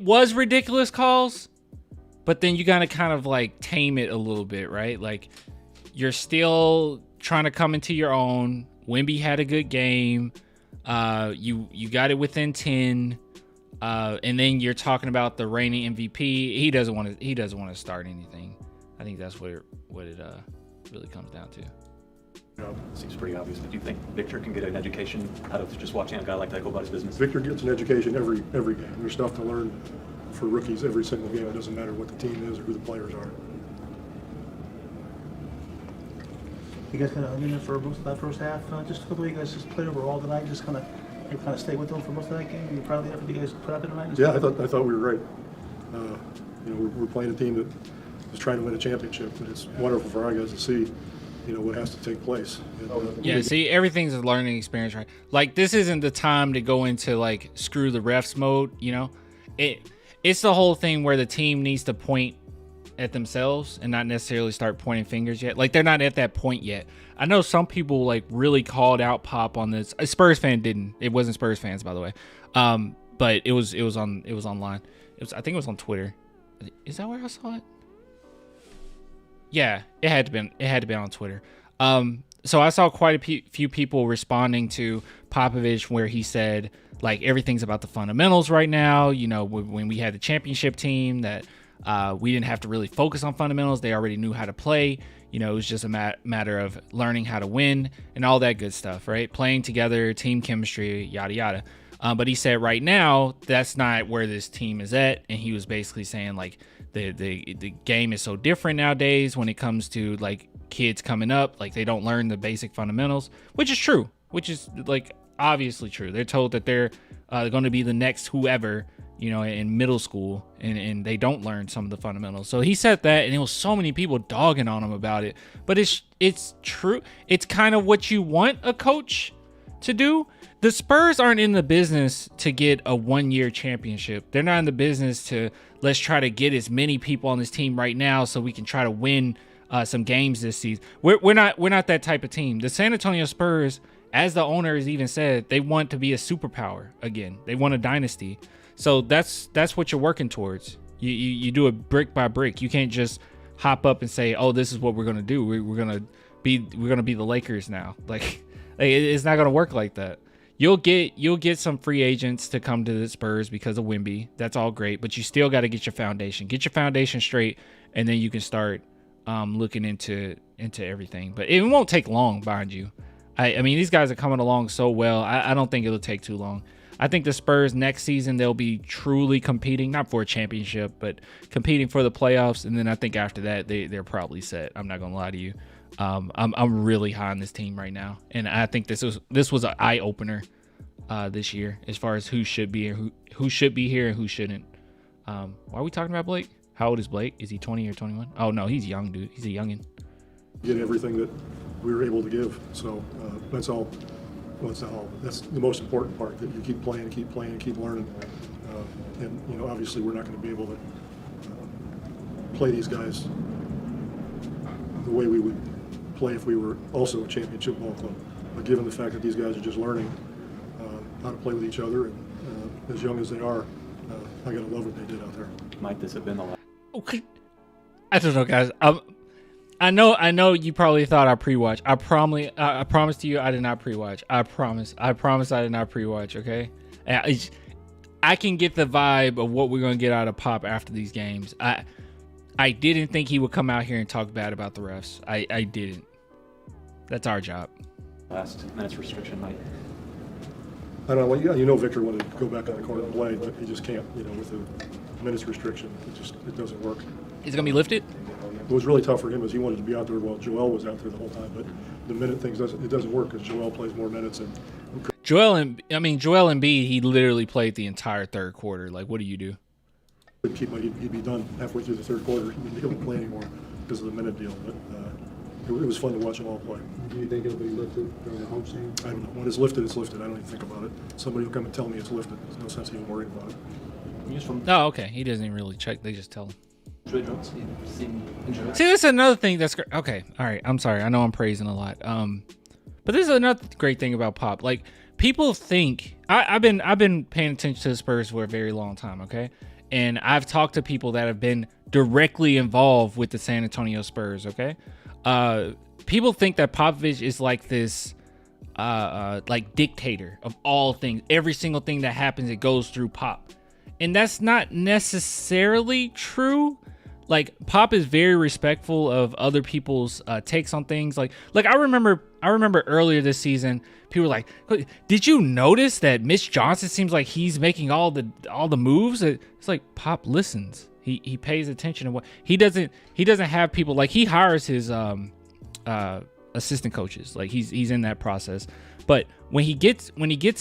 was ridiculous calls, but then you gotta kind of like tame it a little bit, right? Like you're still trying to come into your own. Wemby had a good game. You got it within 10. And then you're talking about the reigning MVP. He doesn't want to start anything. I think that's what it really comes down to. Seems pretty obvious, but do you think Victor can get an education out of just watching a guy like that go about his business? Victor gets an education every game. There's stuff to learn for rookies every single game. It doesn't matter what the team is or who the players are. You guys kind of in there for most of that first half. Just the way you guys just played overall tonight, just kind of stay with them for most of that game. Are you proud of the effort you guys put out there tonight? Yeah, I thought we were right. We're playing a team that is trying to win a championship, and it's wonderful for our guys to see, what has to take place. And, yeah, see, everything's a learning experience, right? Like, this isn't the time to go into, like, screw the refs mode, It's the whole thing where the team needs to point at themselves and not necessarily start pointing fingers yet. Like, they're not at that point yet. I know some people, like, really called out Pop on this. A Spurs fan didn't. It wasn't Spurs fans, by the way. But it was online. I think it was on Twitter. Is that where I saw it? Yeah, it had to be on Twitter. So I saw quite a few people responding to Popovich where he said, like, everything's about the fundamentals right now. When we had the championship team, that we didn't have to really focus on fundamentals. They already knew how to play. It was just a matter of learning how to win and all that good stuff, right? Playing together, team chemistry, yada, yada. But he said right now, that's not where this team is at. And he was basically saying, like, the game is so different nowadays when it comes to, like, kids coming up. Like, they don't learn the basic fundamentals, which is true, which is, like, obviously true. They're told that they're going to be the next whoever, in middle school, and they don't learn some of the fundamentals. So he said that, and there was so many people dogging on him about it. But it's true. It's kind of what you want a coach to do. The Spurs aren't in the business to get a one-year championship. They're not in the business to, let's try to get as many people on this team right now so we can try to win some games this season. We're not that type of team. The San Antonio Spurs, as the owner has even said, they want to be a superpower again. They want a dynasty. So that's what you're working towards. You do it brick by brick. You can't just hop up and say, "Oh, this is what we're gonna do. We're gonna be the Lakers now." Like it's not gonna work like that. You'll get some free agents to come to the Spurs because of Wemby. That's all great, but you still got to get your foundation. Get your foundation straight, and then you can start looking into everything. But it won't take long, mind you. I mean, these guys are coming along so well. I don't think it'll take too long. I think the Spurs next season, they'll be truly competing, not for a championship, but competing for the playoffs. And then I think after that, they're probably set. I'm not going to lie to you. I'm really high on this team right now. And I think this was an eye opener this year as far as who should be here, who should be here and who shouldn't. Why are we talking about Blake? How old is Blake? Is he 20 or 21? Oh, no, he's young, dude. He's a youngin'. Get everything that we were able to give. So that's all. Well, that's the most important part, that you keep playing, keep learning. And obviously we're not going to be able to play these guys the way we would play if we were also a championship ball club. But given the fact that these guys are just learning how to play with each other, and as young as they are, I got to love what they did out there. Might this have been the last? Okay. I don't know, guys. I know you probably thought I pre-watch. I promise to you I did not pre-watch. I promise I did not pre-watch, okay? I can get the vibe of what we're going to get out of Pop after these games. I didn't think he would come out here and talk bad about the refs. I didn't. That's our job. Last minutes restriction might. I don't know. Well, Victor wanted to go back on the court and play, but he just can't, with the minutes restriction. It doesn't work. Is it going to be lifted? What was really tough for him is he wanted to be out there while Joel was out there the whole time, but the minute things doesn't work because Joel plays more minutes. And Joel Embiid, he literally played the entire third quarter. Like, what do you do? He'd be done halfway through the third quarter. He wouldn't be able to play anymore because of the minute deal. But it was fun to watch them all play. Do you think it'll be lifted during the home scene? I don't know. When it's lifted, it's lifted. I don't even think about it. Somebody will come and tell me it's lifted. There's no sense even worrying about it. News from Oh, okay. He doesn't even really check. They just tell him. Trey Jones. He seemed injured. See, this is another thing that's great. Okay, all right. I'm sorry. I know I'm praising a lot. But this is another great thing about Pop. Like, people think I've been paying attention to the Spurs for a very long time. Okay, and I've talked to people that have been directly involved with the San Antonio Spurs. Okay, people think that Popovich is like this, like dictator of all things. Every single thing that happens, it goes through Pop, and that's not necessarily true. Like, Pop is very respectful of other people's takes on things. Like I remember earlier this season, people were like, "Did you notice that Mitch Johnson seems like he's making all the moves?" It's like, Pop listens. He pays attention to what he doesn't have people like, he hires his assistant coaches. Like, he's in that process. But when he gets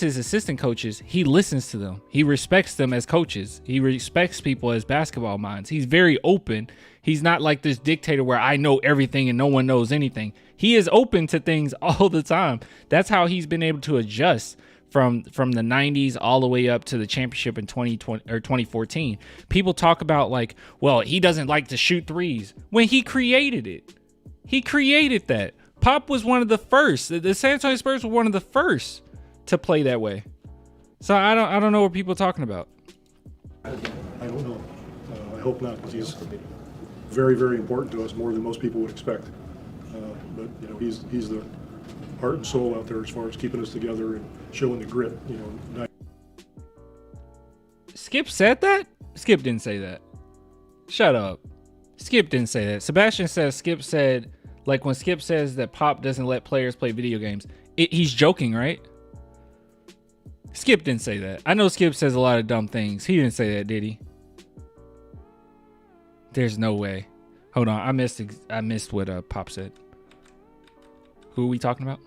his assistant coaches, he listens to them. He respects them as coaches. He respects people as basketball minds. He's very open. He's not like this dictator where I know everything and no one knows anything. He is open to things all the time. That's how he's been able to adjust from the 90s all the way up to the championship in 2020 or 2014. People talk about like, well, he doesn't like to shoot threes when he created it. He created that. Pop was one of the first. The San Antonio Spurs were one of the first to play that way. So I don't know what people are talking about. I don't know. I hope not, because he's very, very important to us, more than most people would expect. But you know, he's the heart and soul out there as far as keeping us together and showing the grit. You know. Skip said that? Skip didn't say that. Shut up. Skip didn't say that. Sebastian says Skip said, like, when Skip says that Pop doesn't let players play video games, he's joking, right? Skip didn't say that. I know Skip says a lot of dumb things. He didn't say that, did he? There's no way. Hold on. I missed what Pop said. Who are we talking about?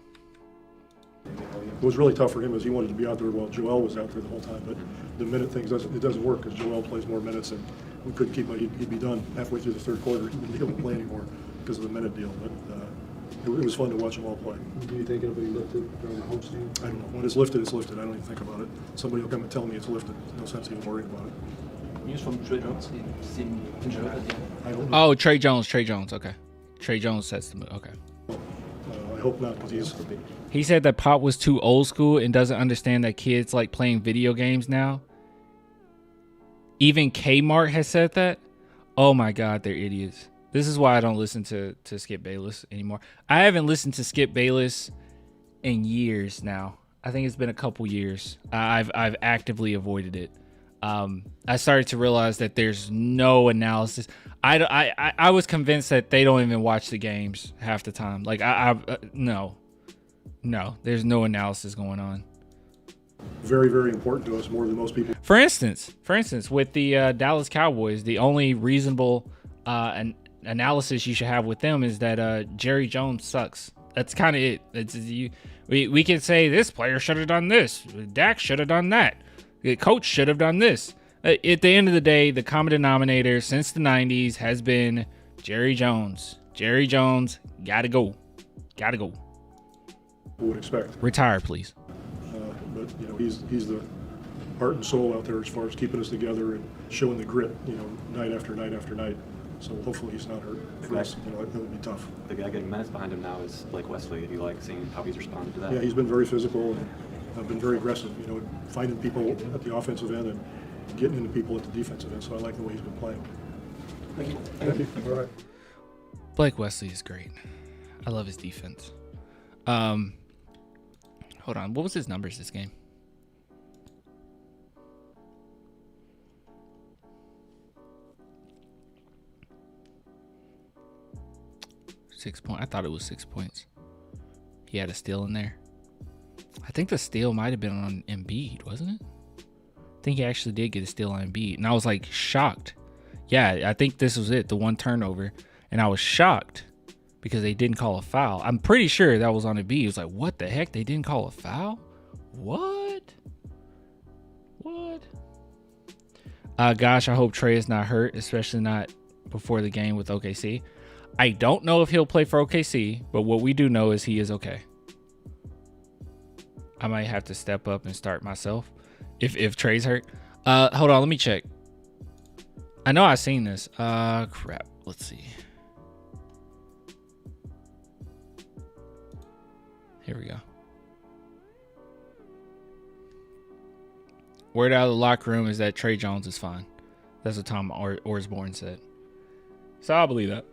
It was really tough for him, as he wanted to be out there while Joel was out there the whole time. But the minute things doesn't work, because Joel plays more minutes, and we couldn't keep him. He'd be done halfway through the third quarter. He wouldn't be able to play anymore because of the minute deal. But it was fun to watch them all play. Do you think it'll be lifted during the home scene? I don't know. When it's lifted, it's lifted. I don't even think about it. Somebody will come and tell me it's lifted. There's no sense even worrying about it. News from Trey Jones. He seemed injured. I don't know. Oh, Trey Jones. Okay. Trey Jones sets the move. Okay. I hope not, because He said that Pop was too old school and doesn't understand that kids like playing video games now. Even Kmart has said that. Oh my God, they're idiots. This is why I don't listen to Skip Bayless anymore. I haven't listened to Skip Bayless in years now. I think it's been a couple years. I've actively avoided it. I started to realize that there's no analysis. I was convinced that they don't even watch the games half the time. Like, no, there's no analysis going on. very, very important to us, more than most people. For instance, with the Dallas Cowboys, the only reasonable analysis you should have with them is that Jerry Jones sucks. That's kind of it. We can say this player should have done this. Dak should have done that. The coach should have done this. At the end of the day, the common denominator since the 90s has been Jerry Jones. Jerry Jones, gotta go. Would expect. Retire, please. But you know, he's the heart and soul out there as far as keeping us together and showing the grit. You know, night after night after night. So hopefully he's not hurt. For us, you know, that would be tough. The guy getting minutes behind him now is Blake Wesley. Do you like seeing how he's responded to that? Yeah, he's been very physical and been very aggressive. You know, finding people at the offensive end and getting into people at the defensive end. So I like the way he's been playing. Thank you. Thank you. All right. Blake Wesley is great. I love his defense. Hold on. What was his numbers this game? I thought it was 6 points. He had a steal in there. I think the steal might have been on Embiid, wasn't it? I think he actually did get a steal on Embiid. And I was like shocked. Yeah, I think this was it, the one turnover. And I was shocked because they didn't call a foul. I'm pretty sure that was on Embiid. It was like, what the heck? They didn't call a foul? What? Gosh, I hope Trey is not hurt, especially not before the game with OKC. I don't know if he'll play for OKC, but what we do know is he is okay. I might have to step up and start myself if Trey's hurt. Hold on, let me check. I know I've seen this. Crap. Let's see. Here we go. Word out of the locker room is that Trey Jones is fine. That's what Tom Osborne said. So I'll believe that.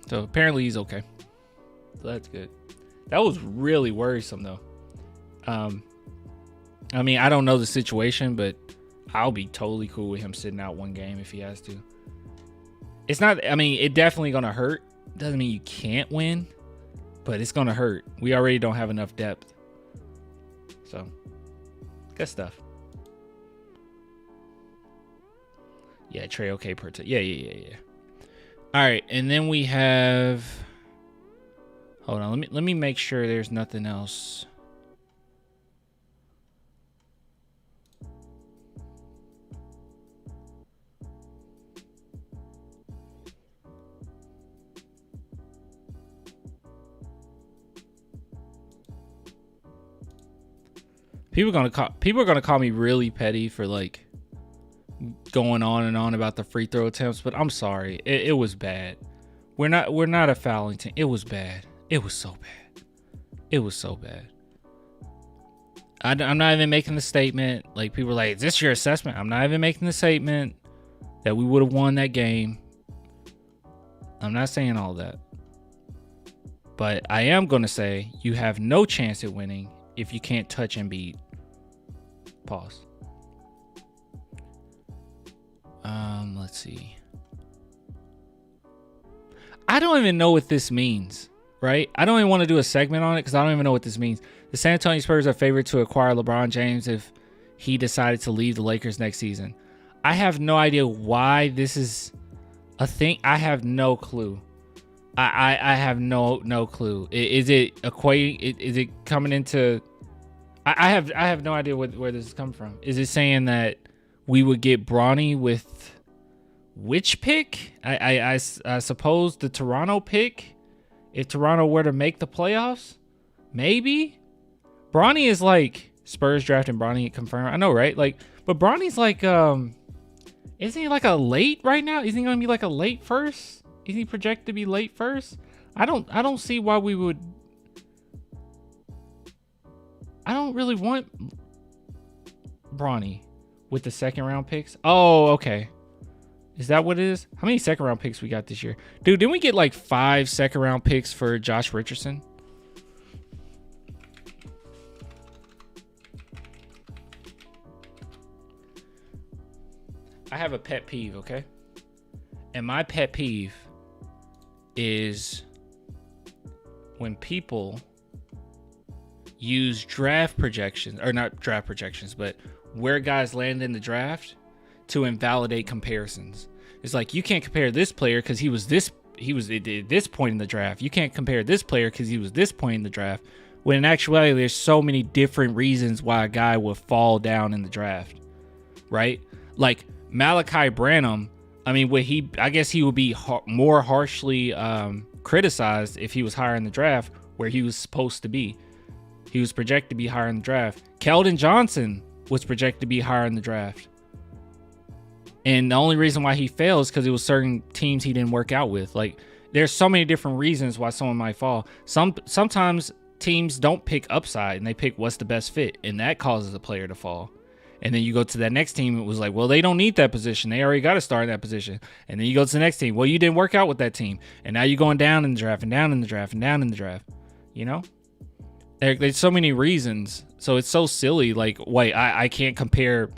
So apparently he's okay. So that's good. That was really worrisome though. I mean, I don't know the situation, but I'll be totally cool with him sitting out one game if he has to. It's not, I mean, it definitely gonna hurt. Doesn't mean you can't win, but it's gonna hurt. We already don't have enough depth. So, good stuff. Yeah, Trey okay per yeah. All right, and then we have. Hold on, let me make sure there's nothing else. People are gonna call me really petty for like going on and on about the free throw attempts, but I'm sorry. It was bad. We're not a fouling team. It was bad. It was so bad. It was so bad. I'm not even making the statement. Like, people are like, is this your assessment? I'm not even making the statement that we would have won that game. I'm not saying all that. But I am going to say you have no chance at winning if you can't touch Embiid. Pause. Let's see. I don't even know what this means, right? I don't even want to do a segment on it because I don't even know what this means. The San Antonio Spurs are favored to acquire LeBron James if he decided to leave the Lakers next season. I have no idea why this is a thing. I have no clue. I have no clue. Is it equating? Is it coming into? I have no idea where this is coming from. Is it saying that we would get Bronny with which pick? I suppose the Toronto pick. If Toronto were to make the playoffs, maybe. Bronny is like Spurs drafting Bronny confirmed. I know, right? Like, but Bronny's like isn't he like a late right now? Isn't he gonna be like a late first? Is he projected to be late first? I don't see why we would. I don't really want Bronny with the second round picks. Oh, okay. Is that what it is? How many second round picks we got this year? Dude, didn't we get like 5 second round picks for Josh Richardson? I have a pet peeve, okay? And my pet peeve is when people use draft projections, or not draft projections, but where guys land in the draft to invalidate comparisons. It's like, you can't compare this player because he was at this point in the draft. You can't compare this player because he was this point in the draft. When in actuality, there's so many different reasons why a guy would fall down in the draft, right? Like Malachi Branham. I mean, I guess he would be more harshly criticized if he was higher in the draft where he was supposed to be. He was projected to be higher in the draft. Keldon Johnson was projected to be higher in the draft. And the only reason why he failed is because it was certain teams he didn't work out with. Like, there's so many different reasons why someone might fall. Sometimes teams don't pick upside and they pick what's the best fit, and that causes a player to fall. And then you go to that next team, it was like, well, they don't need that position. They already got to start in that position. And then you go to the next team. Well, you didn't work out with that team. And now you're going down in the draft and down in the draft and down in the draft. You know? There's so many reasons. So it's so silly. Like, wait, I can't compare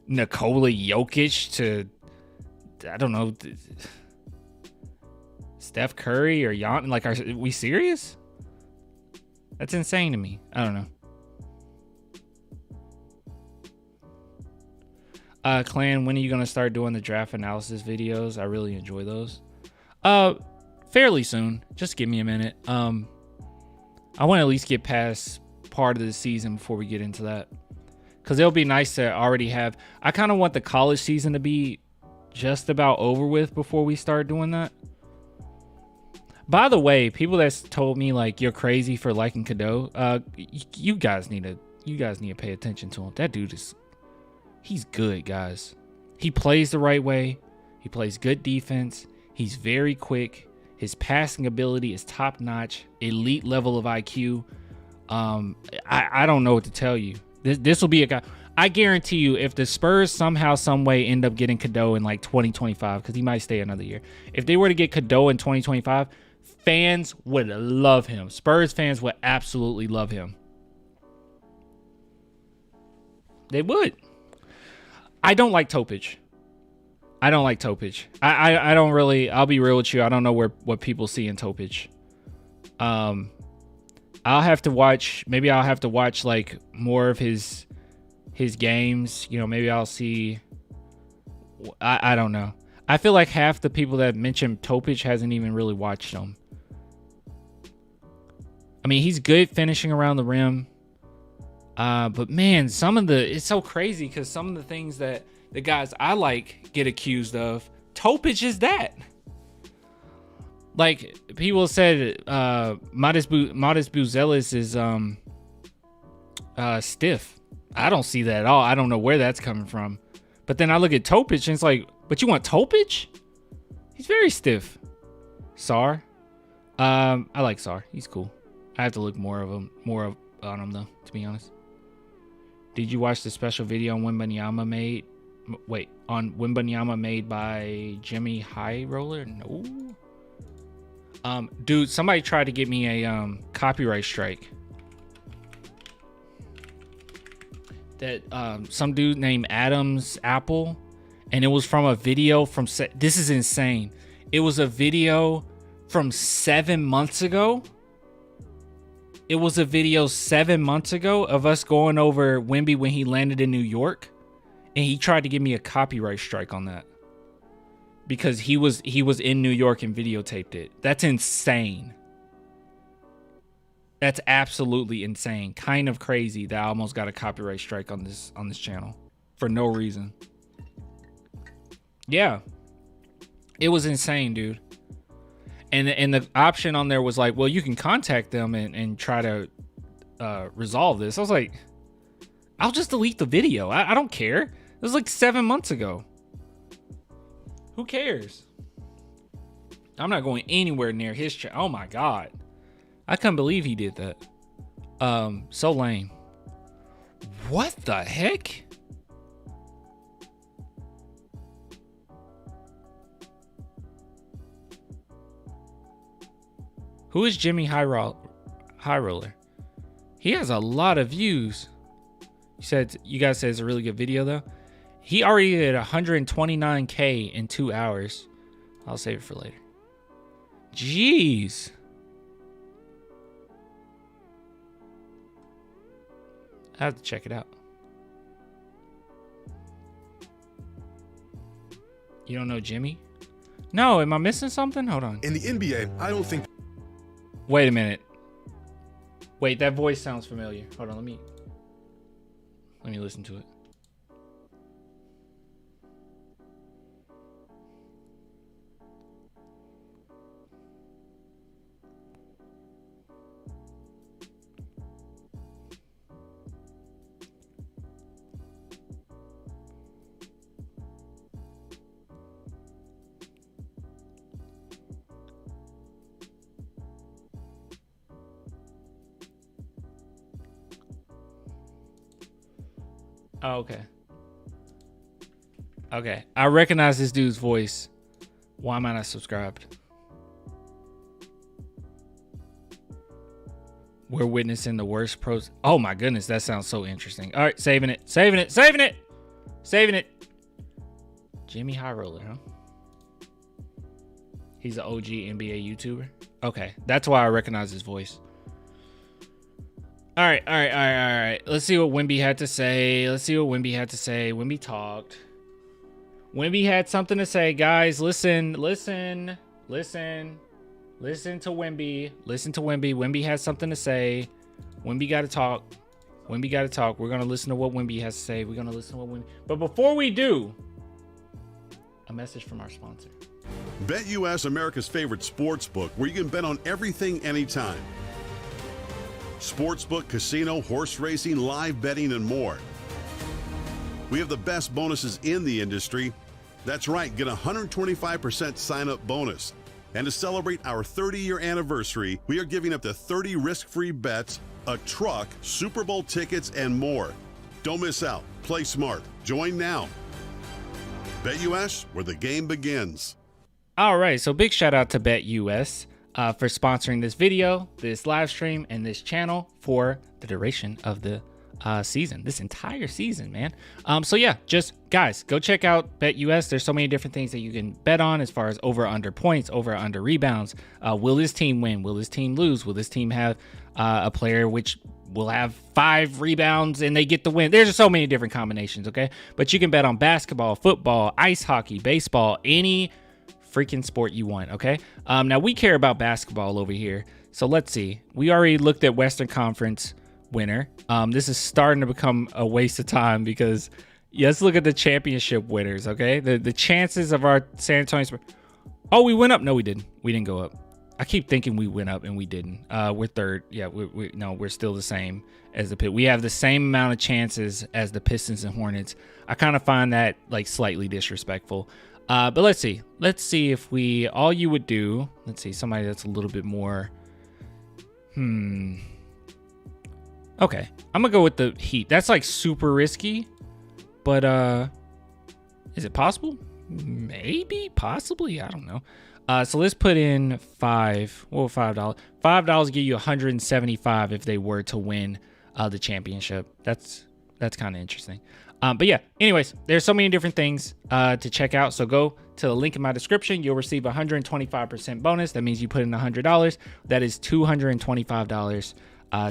Nikola Jokic to, I don't know, Steph Curry or Giannis. Like, are we serious? That's insane to me. I don't know. Clan, when are you going to start doing the draft analysis videos? I really enjoy those. Fairly soon. Just give me a minute. I want to at least get past part of the season before we get into that. Because it'll be nice to already have... I kind of want the college season to be just about over with before we start doing that. By the way, people that's told me like you're crazy for liking Cadeau, you guys need to pay attention to him. That dude he's good, guys. He plays the right way. He plays good defense. He's very quick. His passing ability is top notch, elite level of IQ. I don't know what to tell you. This will be a guy. I guarantee you, if the Spurs somehow, some way end up getting Cadeau in like 2025, because he might stay another year. If they were to get Cadeau in 2025, fans would love him. Spurs fans would absolutely love him. They would. I don't like Topich. I don't really, I'll be real with you. I don't know what people see in Topich. I'll have to watch, maybe I'll have to watch like more of his games. You know, maybe I'll see, I don't know. I feel like half the people that mention Topich hasn't even really watched him. I mean, he's good finishing around the rim. But man, it's so crazy because some of the things that the guys I like get accused of, Topich is that. Like people said, Modest Buzelis is stiff. I don't see that at all. I don't know where that's coming from. But then I look at Topich and it's like, but you want Topich? He's very stiff. Sar. I like Sar. He's cool. I have to look more on him though, to be honest. Did you watch the special video on Wembanyama made by Jimmy High Roller? No. Dude, somebody tried to get me a copyright strike. That some dude named Adams Apple, and it was from a video from this is insane. It was a video from 7 months ago. It was a video 7 months ago of us going over Wemby when he landed in New York, and he tried to give me a copyright strike on that because he was in New York and videotaped it. That's insane. That's absolutely insane. Kind of crazy that I almost got a copyright strike on this channel for no reason. Yeah. It was insane, dude. And the option on there was like, well, you can contact them and try to resolve this. I was like, I'll just delete the video. I don't care. It was like 7 months ago. Who cares? I'm not going anywhere near his channel. Oh my God. I couldn't believe he did that. So lame. What the heck? Who is Jimmy High Roller? He has a lot of views. You guys said it's a really good video though. He already did 129K in 2 hours. I'll save it for later. Jeez. I have to check it out. You don't know Jimmy? No, am I missing something? Hold on. In the NBA, I don't think. Wait a minute. Wait, that voice sounds familiar. Hold on, let me listen to it. Oh, okay. Okay. I recognize this dude's voice. Why am I not subscribed? We're witnessing the worst pros. Oh my goodness, that sounds so interesting. All right, saving it. Jimmy High Roller, huh? He's an OG NBA YouTuber. Okay, that's why I recognize his voice. All right. Let's see what Wemby had to say. Wemby talked. Wemby had something to say, guys. Listen to Wemby. Listen to Wemby. Wemby has something to say. Wemby got to talk. We're going to listen to what Wemby has to say. But before we do, a message from our sponsor. BetUS, America's favorite sports book, where you can bet on everything, anytime. Sportsbook, casino, horse racing, live betting, and more. We have the best bonuses in the industry. That's right, get a 125% sign-up bonus. And to celebrate our 30-year anniversary, we are giving up to 30 risk-free bets, a truck, Super Bowl tickets, and more. Don't miss out. Play smart. Join now. BetUS, where the game begins. All right, so big shout out to BetUS for sponsoring this video, this live stream, and this channel for the duration of the season, this entire season, man. So yeah, just guys, go check out BetUS. There's so many different things that you can bet on as far as over under points, over under rebounds. Will this team win? Will this team lose? Will this team have a player which will have 5 rebounds and they get the win? There's just so many different combinations, okay? But you can bet on basketball, football, ice hockey, baseball, any freaking sport you want, okay? Now we care about basketball over here, so let's see. We already looked at Western Conference winner. This is starting to become a waste of time because let's look at the championship winners, okay? The chances of our San Antonio Spurs. Oh, we went up. No, we didn't. We didn't go up. I keep thinking we went up and we didn't. We're third. Yeah, we're still the same as the Pit. We have the same amount of chances as the Pistons and Hornets. I kind of find that like slightly disrespectful. But let's see. Let's see if all you would do. Let's see, somebody that's a little bit more. Okay, I'm gonna go with the Heat. That's like super risky, but is it possible? Maybe, possibly. I don't know. So let's put in $5. $5 give you 175 if they were to win the championship. That's kind of interesting. But yeah, anyways, there's so many different things to check out. So go to the link in my description. You'll receive 125% bonus. That means you put in $100. That is $225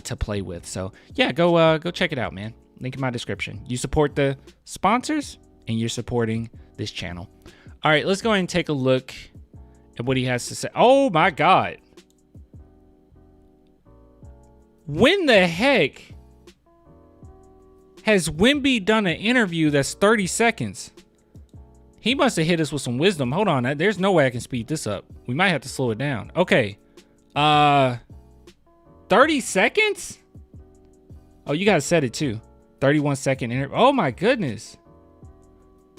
to play with. So yeah, go check it out, man. Link in my description. You support the sponsors and you're supporting this channel. All right, let's go ahead and take a look at what he has to say. Oh my God. When the heck has Wemby done an interview that's 30 seconds? He must have hit us with some wisdom. Hold on. There's no way I can speed this up. We might have to slow it down. Okay. 30 seconds? Oh, you guys said it too. 31-second interview. Oh my goodness.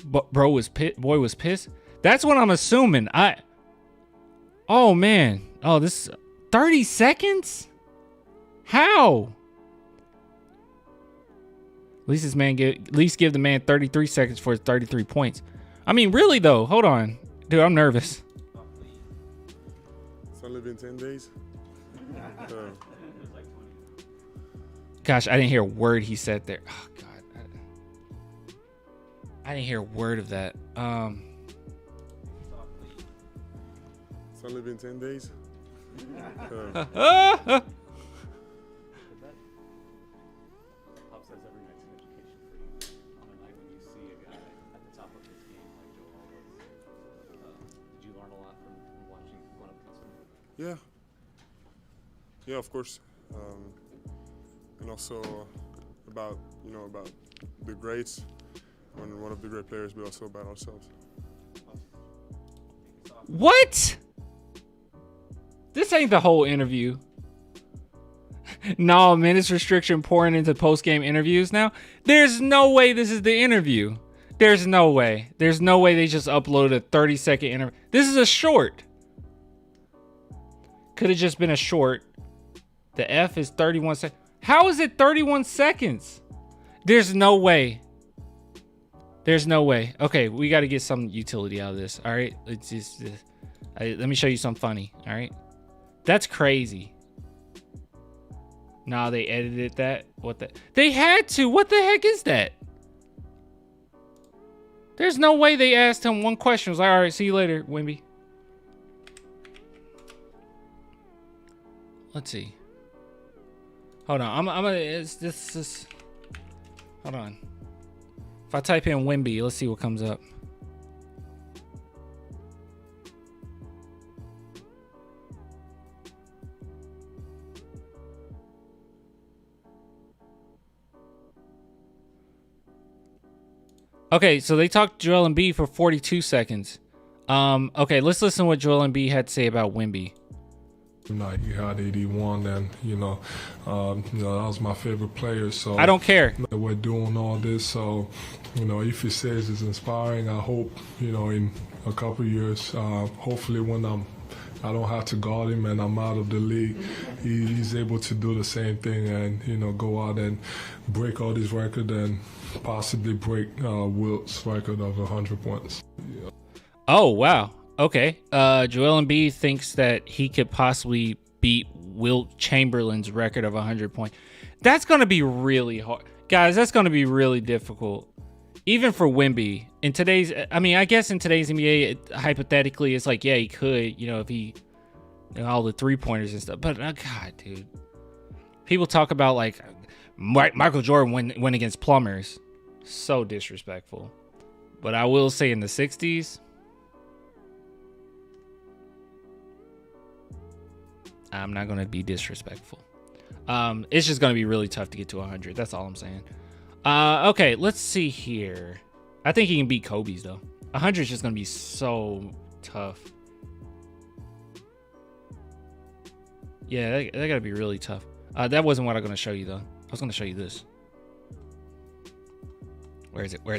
Boy was pissed. That's what I'm assuming. Oh man. Oh, this 30 seconds? How? At least give the man 33 seconds for his 33 points. I mean, really though. Hold on, dude. I'm nervous. It's only been 10 days. Gosh, I didn't hear a word he said there. Oh God, I didn't hear a word of that. It's only been 10 days. Yeah, of course, and also about the greats, when one of the great players, but also about ourselves. What? This ain't the whole interview. No, minutes restriction pouring into post-game interviews now. There's no way this is the interview. There's no way. There's no way they just uploaded a 30-second interview. This is a short. Could have just been a short. The F is 31 seconds. How is it 31 seconds? There's no way. There's no way. Okay, we got to get some utility out of this. All right, let me show you something funny. All right, that's crazy. Nah, they edited that. What the? They had to. What the heck is that? There's no way they asked him one question. It was like, all right, see you later, Wemby. Let's see. Hold on. I'm gonna. This. Hold on. If I type in Wemby, let's see what comes up. Okay, so they talked Joel Embiid for 42 seconds. Okay, let's listen to what Joel Embiid had to say about Wemby. Night he had 81, and that was my favorite player. So I don't care. We're doing all this, so if he says it's inspiring, I hope in a couple of years, hopefully when I don't have to guard him and I'm out of the league, he's able to do the same thing and go out and break all these records and possibly break Wilt's record of 100 points. Yeah. Oh wow. Okay. Joel Embiid thinks that he could possibly beat Wilt Chamberlain's record of 100 points. That's going to be really hard. Guys, that's going to be really difficult. Even for Wemby. I guess in today's NBA, hypothetically, it's like, yeah, he could, if he, all the three-pointers and stuff. But, God, dude. People talk about, like, Michael Jordan went against plumbers. So disrespectful. But I will say in the 60s, I'm not going to be disrespectful. It's just going to be really tough to get to 100. That's all I'm saying. Okay, let's see here. I think he can beat Kobe's, though. 100 is just going to be so tough. Yeah, that got to be really tough. That wasn't what I'm going to show you, though. I was going to show you this. Where is it? Here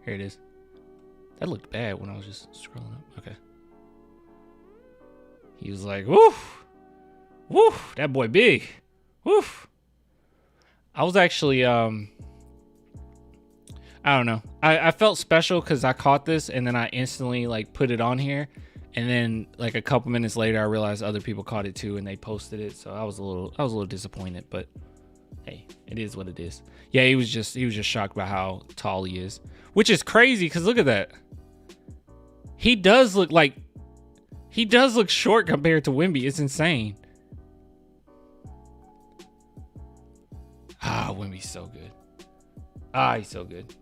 it is. That looked bad when I was just scrolling up. Okay. He was like, woof. Woof. That boy big. Woof. I was actually, I don't know. I felt special because I caught this and then I instantly like put it on here. And then like a couple minutes later, I realized other people caught it too and they posted it. So I was a little disappointed, but hey, it is what it is. Yeah, he was just shocked by how tall he is, which is crazy because look at that. He does look short compared to Wemby. It's insane. Wemby's so good. He's so good.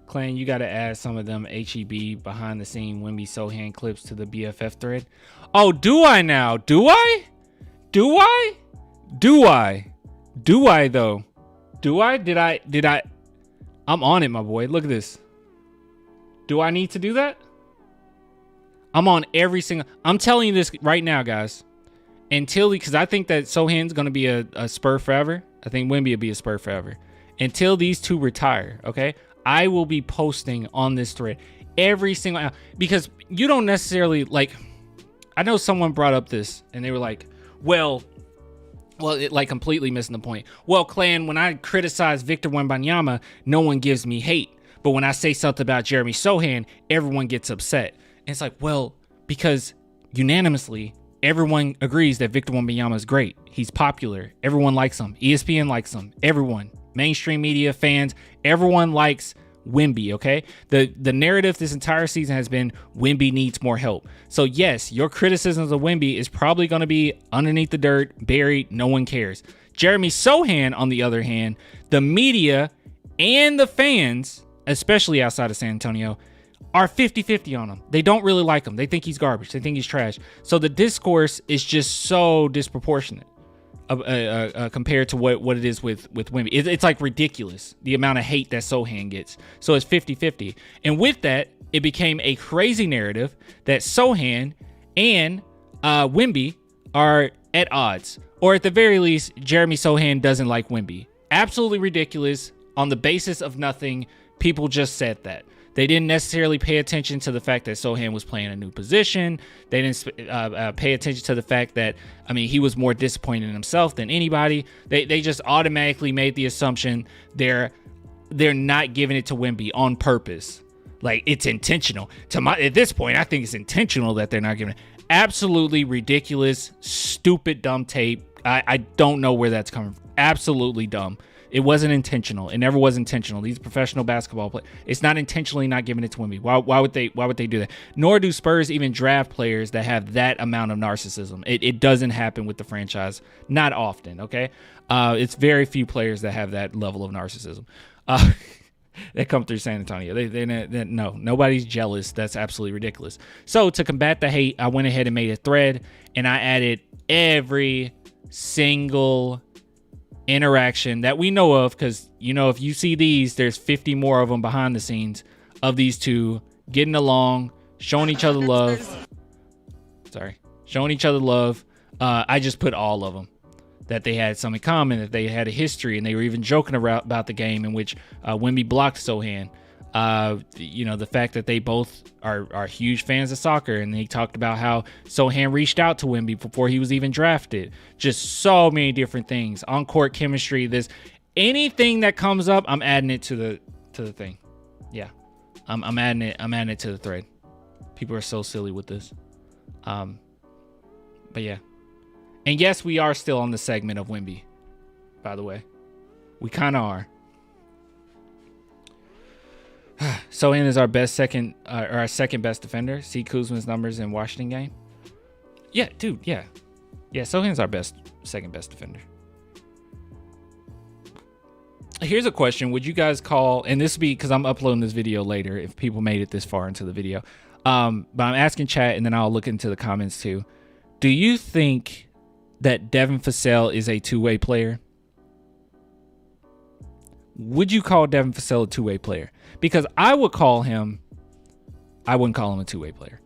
Clan, you got to add some of them HEB behind the scene Wemby Sohan clips to the BFF thread. Oh, do I now? Do I? Do I? Do I? Do I though? Do I? Did I? I'm on it, my boy. Look at this. Do I need to do that? I'm on every single. I'm telling you this right now, guys. Because I think that Sohan's going to be a Spur forever. I think Wemby will be a Spur forever. Until these two retire, okay? I will be posting on this thread every single. Because you don't necessarily, like. I know someone brought up this, and they were like, well, it like completely missing the point. Well, Clan, when I criticize Victor Wembanyama, no one gives me hate. But when I say something about Jeremy Sohan, everyone gets upset. And it's like, well, because unanimously, everyone agrees that Victor Wembanyama is great. He's popular. Everyone likes him. ESPN likes him. Everyone. Mainstream media, fans, everyone likes Wemby, okay? The narrative this entire season has been Wemby needs more help. So yes, your criticisms of Wemby is probably going to be underneath the dirt, buried, no one cares. Jeremy Sohan, on the other hand, the media and the fans, especially outside of San Antonio, are 50-50 on him. They don't really like him. They think he's garbage. They think he's trash. So the discourse is just so disproportionate compared to what it is with Wemby. It's like ridiculous, the amount of hate that Sohan gets. So it's 50-50. And with that, it became a crazy narrative that Sohan and Wemby are at odds. Or at the very least, Jeremy Sohan doesn't like Wemby. Absolutely ridiculous. On the basis of nothing, people just said that. They didn't necessarily pay attention to the fact that Sohan was playing a new position. They didn't pay attention to the fact that, he was more disappointed in himself than anybody. They just automatically made the assumption they're not giving it to Wemby on purpose. Like, it's intentional. At this point, I think it's intentional that they're not giving it. Absolutely ridiculous, stupid, dumb tape. I don't know where that's coming from. Absolutely dumb. It wasn't intentional. It never was intentional. These professional basketball players, it's not intentionally not giving it to Wemby. Why would they do that? Nor do Spurs even draft players that have that amount of narcissism. It doesn't happen with the franchise. Not often, okay? It's very few players that have that level of narcissism. That come through San Antonio. No, nobody's jealous. That's absolutely ridiculous. So to combat the hate, I went ahead and made a thread, and I added every single interaction that we know of, because, you know, if you see these, there's 50 more of them behind the scenes of these two getting along, showing each other love. Showing each other love. I just put all of them, that they had some in common, that they had a history, and they were even joking about the game in which Wemby blocked Sohan. You know, the fact that they both are huge fans of soccer, and they talked about how Sohan reached out to Wemby before he was even drafted. Just so many different things. On court chemistry, this anything that comes up, I'm adding it to the thing. Yeah, I'm adding it to the thread. People are so silly with this. But yeah, and yes, we are still on the segment of Wemby. By the way, we kind of are. Sohan is our second best defender. See Kuzma's numbers in Washington game. Yeah, dude. Yeah. Sohan's our second best defender. Here's a question: would you guys call? And this will be because I'm uploading this video later. If people made it this far into the video, but I'm asking chat, and then I'll look into the comments too. Do you think that Devin Vassell is a two-way player? Would you call Devin Vassell a two-way player? Because I wouldn't call him a two-way player.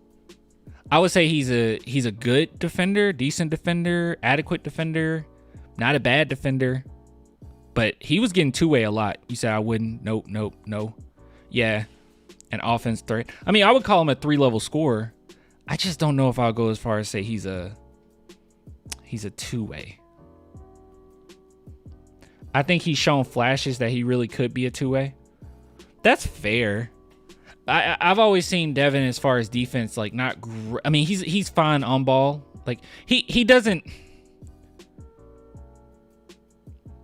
I would say he's a good defender, decent defender, adequate defender, not a bad defender. But he was getting two-way a lot. You said I wouldn't. Nope, no. Yeah, an offense threat. I mean, I would call him a 3-level scorer. I just don't know if I'll go as far as say he's a two-way. I think he's shown flashes that he really could be a two-way. That's fair. I've always seen Devin as far as defense, like not. I mean, he's fine on ball. Like he doesn't.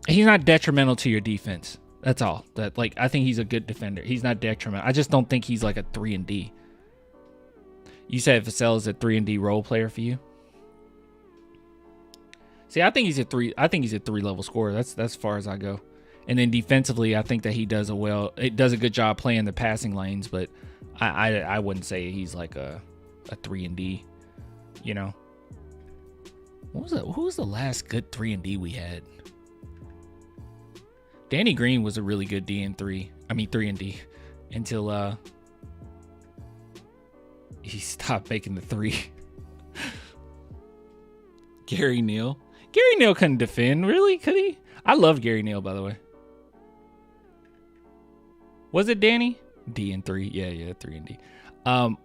He's not detrimental to your defense. That's all. That like I think he's a good defender. He's not detrimental. I just don't think he's like a 3-and-D. You said Vassell is a 3-and-D role player for you. See, I think he's a 3-level scorer. That's as far as I go. And then defensively, I think that he does a good job playing the passing lanes, but I wouldn't say he's like a 3-and-D, you know. Who was the last good 3-and-D we had? Danny Green was a really good 3-and-D until he stopped making the three. Gary Neal couldn't defend, really, could he? I love Gary Neal, by the way. Was it Danny? D and 3. Yeah, 3-and-D.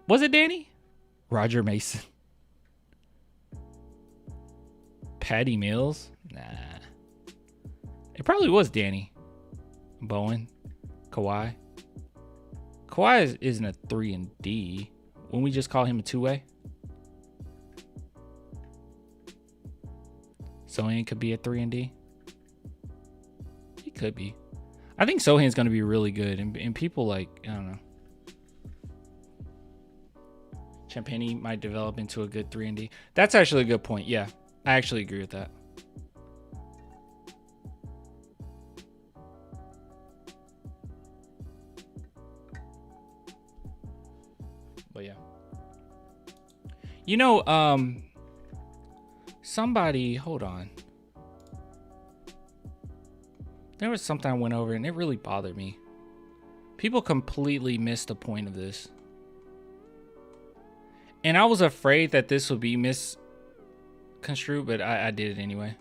Was it Danny? Roger Mason. Patty Mills? Nah. It probably was Danny. Bowen. Kawhi. Kawhi isn't a 3-and-D. Wouldn't we just call him a two-way? Sohan could be a 3-and-D. He could be. I think Sohan's going to be really good. And people like, I don't know. Champagny might develop into a good 3-and-D. That's actually a good point. Yeah, I actually agree with that. But yeah. You know, somebody, hold on. There was something I went over and it really bothered me. People completely missed the point of this. And I was afraid that this would be misconstrued, but I did it anyway.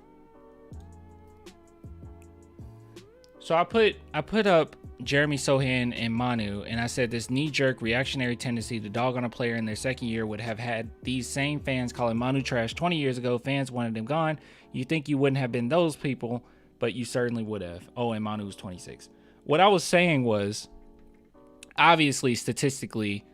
So I put up Jeremy Sohan and Manu, and I said this knee-jerk reactionary tendency to dog on a player in their second year would have had these same fans calling Manu trash 20 years ago. Fans wanted him gone. You think you wouldn't have been those people, but you certainly would have. Oh, and Manu was 26. What I was saying was, obviously, statistically,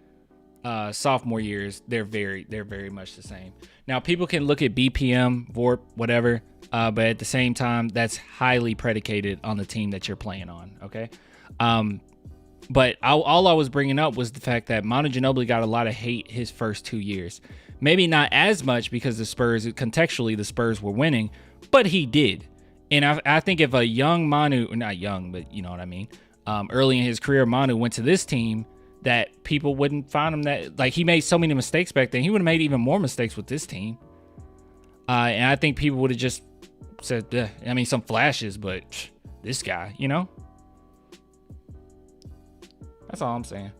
sophomore years, they're very much the same. Now, people can look at BPM, VORP, whatever, but at the same time, that's highly predicated on the team that you're playing on, okay? But all I was bringing up was the fact that Manu Ginobili got a lot of hate his first 2 years. Maybe not as much because contextually, the Spurs were winning, but he did. And I think if a young Manu, not young, but you know what I mean, early in his career, Manu went to this team, that people wouldn't find him that, like, he made so many mistakes back then. He would have made even more mistakes with this team. And I think people would have just said, I mean, some flashes, but this guy, you know? That's all I'm saying.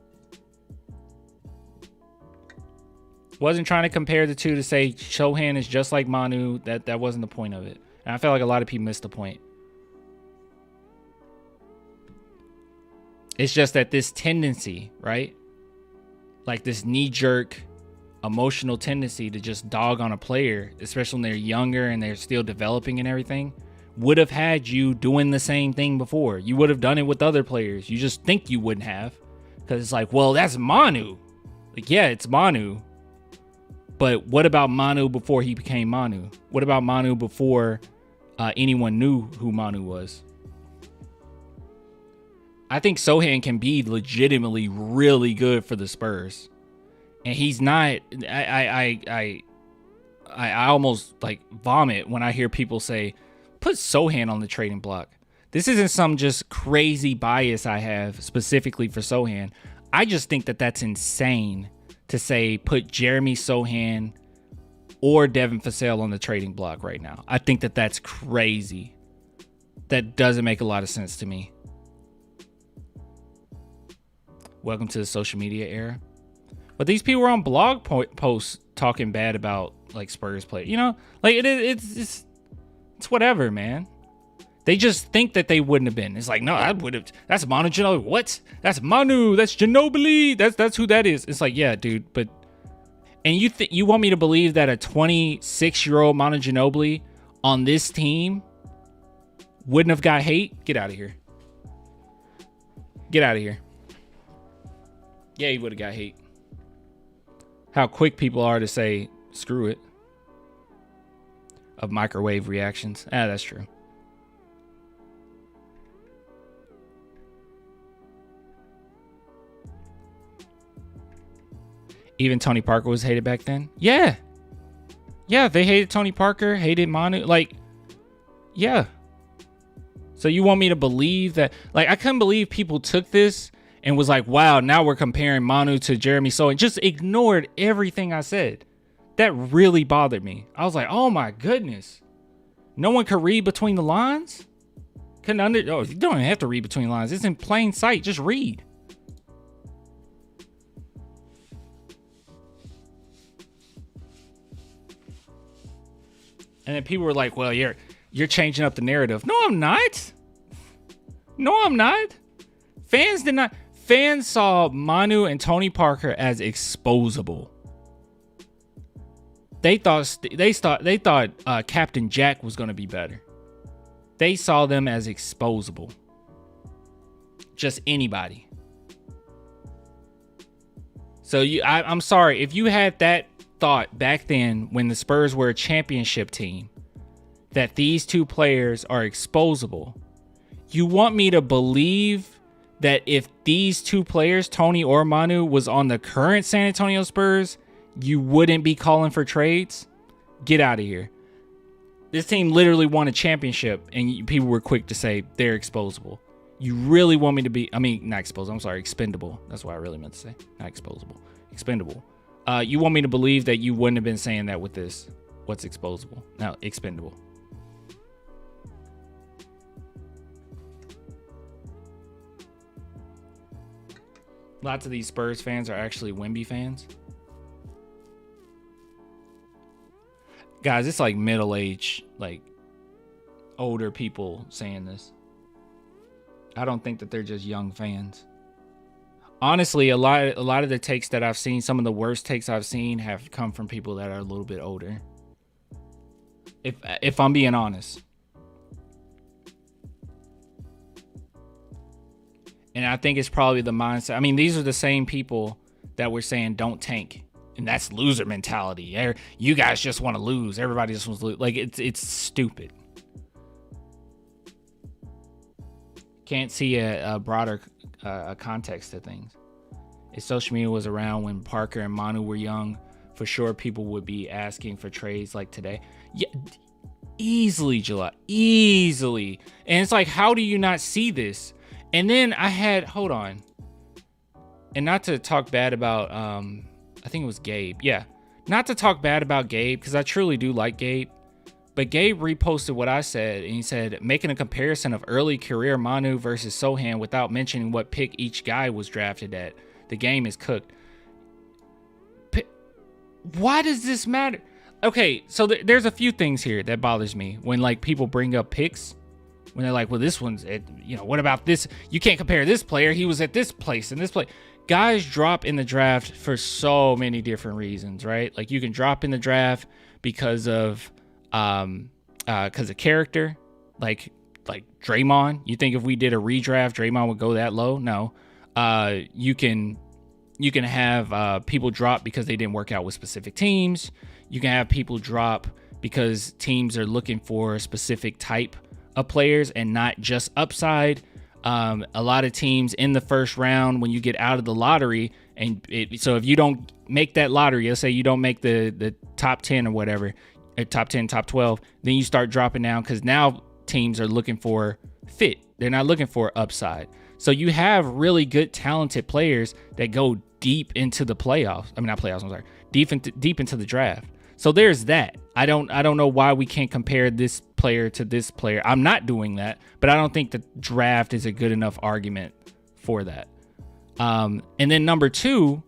Wasn't trying to compare the two to say Shohan is just like Manu. That wasn't the point of it. And I felt like a lot of people missed the point. It's just that this tendency, right? Like this knee-jerk emotional tendency to just dog on a player, especially when they're younger and they're still developing and everything, would have had you doing the same thing before. You would have done it with other players. You just think you wouldn't have. Because it's like, well, that's Manu. Like, yeah, it's Manu. But what about Manu before he became Manu? What about Manu before anyone knew who Manu was? I think Sohan can be legitimately really good for the Spurs. And he's not. I almost like vomit when I hear people say, put Sohan on the trading block. This isn't some just crazy bias I have specifically for Sohan. I just think that that's insane to say put Jeremy Sohan or Devin Vassell on the trading block right now. I think that that's crazy. That doesn't make a lot of sense to me. Welcome to the social media era. But these people were on blog posts talking bad about like Spurs play. You know, like it's whatever, man. They just think that they wouldn't have been. It's like, no, I would have. That's Manu Ginobili. What? That's Manu. That's Ginobili. That's who that is. It's like, yeah, dude. But and you want me to believe that a 26-year-old Manu Ginobili on this team wouldn't have got hate? Get out of here. Get out of here. Yeah, he would have got hate. How quick people are to say, screw it. Of microwave reactions. That's true. Even Tony Parker was hated back then? Yeah. Yeah, they hated Tony Parker, hated Manu. Like, yeah. So you want me to believe that? Like, I couldn't believe people took this and was like, wow, now we're comparing Manu to Jeremy Sohan, and just ignored everything I said. That really bothered me. I was like, oh my goodness. No one could read between the lines? You don't even have to read between the lines. It's in plain sight. Just read. And then people were like, well, you're changing up the narrative. No, I'm not. No, I'm not. Fans did not. Fans saw Manu and Tony Parker as exposable. They thought Captain Jack was going to be better. They saw them as exposable. Just anybody. So I'm sorry if you had that thought back then when the Spurs were a championship team that these two players are exposable. You want me to believe that if these two players, Tony or Manu, was on the current San Antonio Spurs, you wouldn't be calling for trades? Get out of here. This team literally won a championship, and people were quick to say they're exposable. You really want me to be, not exposable, I'm sorry, expendable. That's what I really meant to say. Not exposable. Expendable. You want me to believe that you wouldn't have been saying that with this. What's exposable? No, expendable. Lots of these Spurs fans are actually Wemby fans. Guys, it's like middle-aged, like older people saying this. I don't think that they're just young fans. Honestly, a lot of the takes that I've seen, some of the worst takes I've seen have come from people that are a little bit older. If I'm being honest. And I think it's probably the mindset. I mean, these are the same people that were saying don't tank. And that's loser mentality. You guys just want to lose. Everybody just wants to lose. Like, it's stupid. Can't see a broader context to things. If social media was around when Parker and Manu were young, for sure people would be asking for trades like today. Yeah, easily, July. Easily. And it's like, how do you not see this? And then hold on. And not to talk bad about, I think it was Gabe. Yeah. Not to talk bad about Gabe, because I truly do like Gabe. But Gabe reposted what I said, and he said, making a comparison of early career Manu versus Sohan without mentioning what pick each guy was drafted at. The game is cooked. Why does this matter? Okay, so there's a few things here that bothers me when like people bring up picks. When they're like, well, this one's at, what about this? You can't compare this player. He was at this place and this place. Guys drop in the draft for so many different reasons, right? Like you can drop in the draft because of character, like Draymond. You think if we did a redraft, Draymond would go that low? No. You can have people drop because they didn't work out with specific teams. You can have people drop because teams are looking for a specific type of players and not just upside. A lot of teams in the first round, when you get out of the lottery, so if you don't make that lottery, let's say you don't make the top 10 or whatever, top 10, top 12, then you start dropping down because now teams are looking for fit. They're not looking for upside. So you have really good, talented players that go deep into the playoffs. I mean, not playoffs, I'm sorry. Deep into the draft. So there's that. I don't know why we can't compare this player to this player. I'm not doing that, but I don't think the draft is a good enough argument for that. And then number two,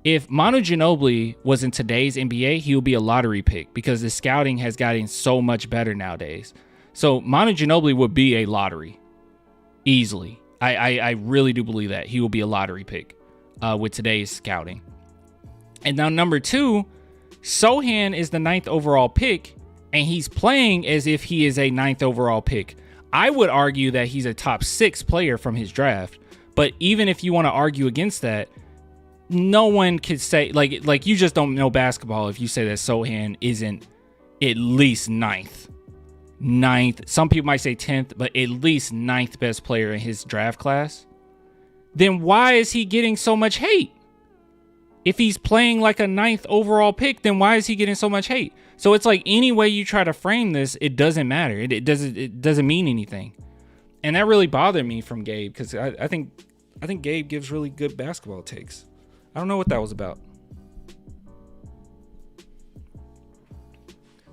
if Manu Ginobili was in today's NBA, he would be a lottery pick because the scouting has gotten so much better nowadays. So Manu Ginobili would be a lottery easily. I really do believe that he will be a lottery pick with today's scouting. And now number two, Sohan is the 9th overall pick, and he's playing as if he is a 9th overall pick. I would argue that he's a top 6 player from his draft. But even if you want to argue against that, no one could say, like you just don't know basketball if you say that Sohan isn't at least 9th. Some people might say 10th, but at least 9th best player in his draft class. Then why is he getting so much hate? If he's playing like a 9th overall pick, then why is he getting so much hate? So it's like any way you try to frame this, it doesn't matter. It doesn't mean anything. And that really bothered me from Gabe because I think Gabe gives really good basketball takes. I don't know what that was about.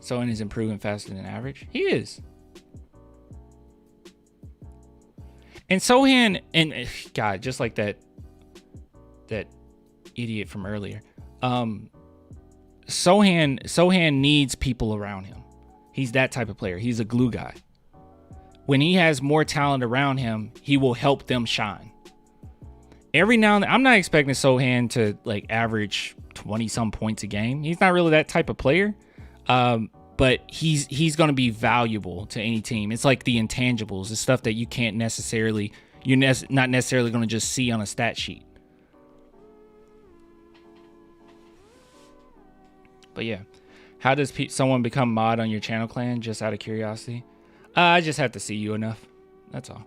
Sohan is improving faster than average. He is. And Sohan, and God, just like that idiot from earlier. Sohan needs people around him. He's that type of player. He's a glue guy. When he has more talent around him, he will help them shine. Every now and then, I'm not expecting Sohan to like average 20 some points a game. He's not really that type of player. But he's going to be valuable to any team. It's like the intangibles, the stuff that you can't necessarily, not necessarily going to just see on a stat sheet. But yeah, how does someone become mod on your channel, clan? Just out of curiosity. I just have to see you enough. That's all.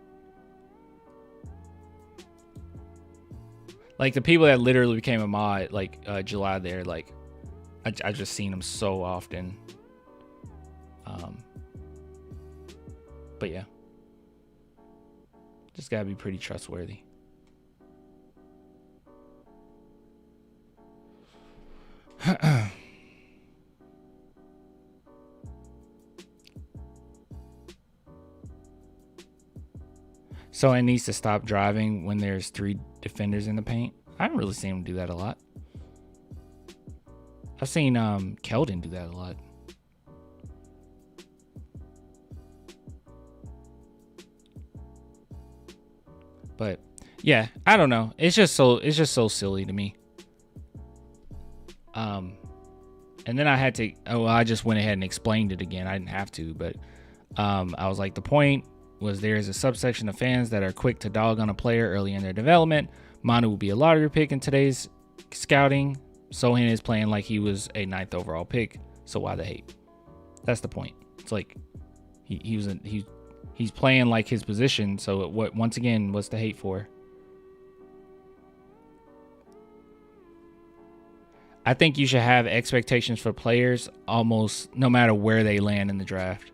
Like the people that literally became a mod, like July there, like I just seen them so often. But yeah, just gotta be pretty trustworthy. So it needs to stop driving when there's 3 defenders in the paint. I haven't really seen him do that a lot. I've seen Keldon do that a lot. But yeah, I don't know. It's just so silly to me. And then I had to, I just went ahead and explained it again. I didn't have to, but I was like, the point was there is a subsection of fans that are quick to dog on a player early in their development. Manu will be a lottery pick in today's scouting. Sohan is playing like he was a 9th overall pick. So why the hate? That's the point. It's like he's playing like his position. So once again, what's the hate for? I think you should have expectations for players almost no matter where they land in the draft.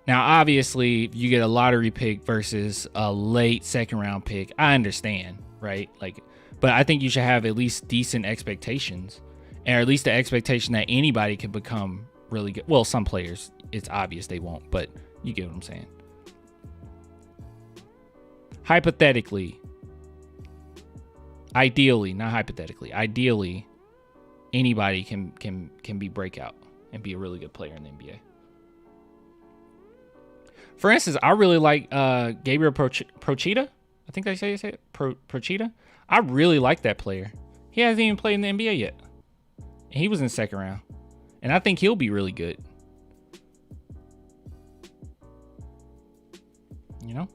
Now, obviously, if you get a lottery pick versus a late 2nd round pick, I understand, right? But I think you should have at least decent expectations, or at least the expectation that anybody can become really good. Well, some players, it's obvious they won't, but you get what I'm saying. Hypothetically, ideally, not hypothetically, ideally, anybody can be breakout and be a really good player in the NBA. For instance, I really like Gabriel Procida. I think they say it. Procida. I really like that player. He hasn't even played in the NBA yet. And he was in the second round. And I think he'll be really good. You know?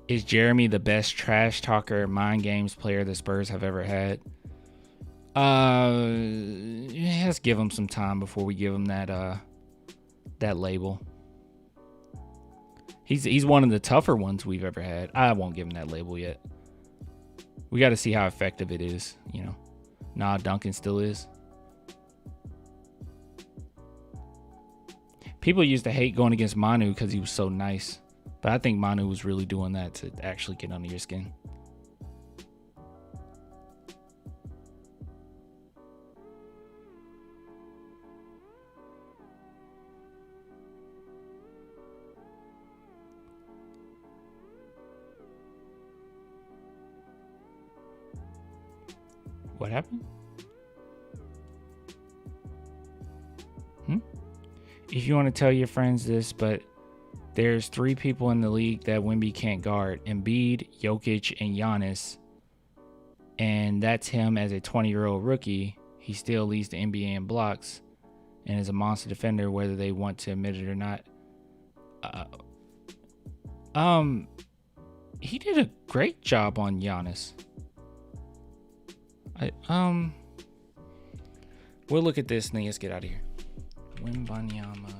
Is Jeremy the best trash talker, mind games player the Spurs have ever had? Let's give him some time before we give him that label. He's one of the tougher ones we've ever had. I won't give him that label yet. We got to see how effective it is, you know. Nah, Duncan still is. People used to hate going against Manu because he was so nice. But I think Manu was really doing that to actually get under your skin. What happened? If you want to tell your friends this, but there's 3 people in the league that Wemby can't guard: Embiid, Jokic, and Giannis. And that's him as a 20-year-old rookie. He still leads the NBA in blocks and is a monster defender, whether they want to admit it or not. He did a great job on Giannis. We'll look at this and then let's get out of here. Wembanyama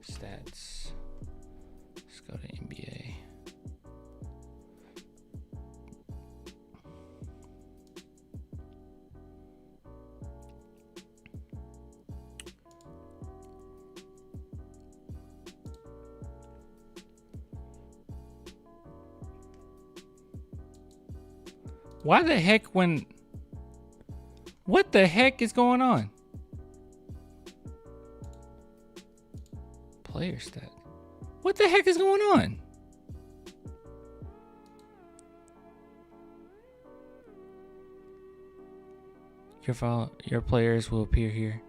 stats. Let's go to NBA. Why the heck what the heck is going on? Player stat. What the heck is going on? Your players will appear here.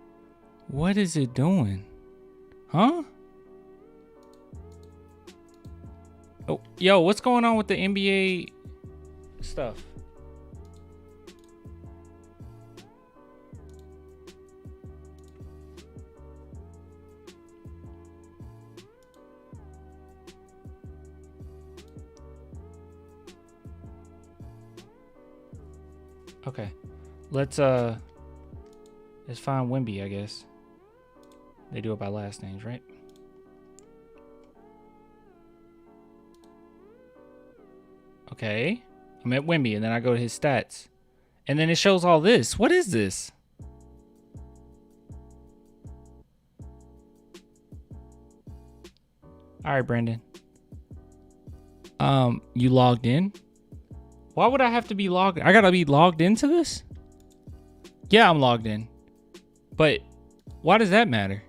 What is it doing? Huh? Oh, yo, what's going on with the NBA stuff? Okay, let's find Wemby, I guess. They do it by last names, right? Okay, I'm at Wemby, and then I go to his stats, and then it shows all this. What is this? All right, Brandon. You logged in? Why would I have to be logged? I gotta be logged into this? Yeah, I'm logged in. But why does that matter?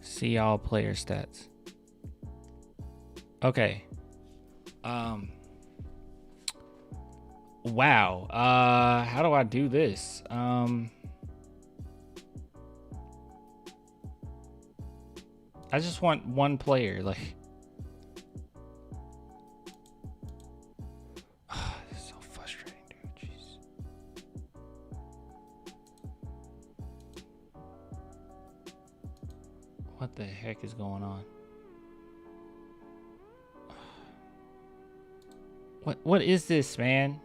See all player stats. Okay. Wow. How do I do this? I just want one player, like. What the heck is going on? What is this, man?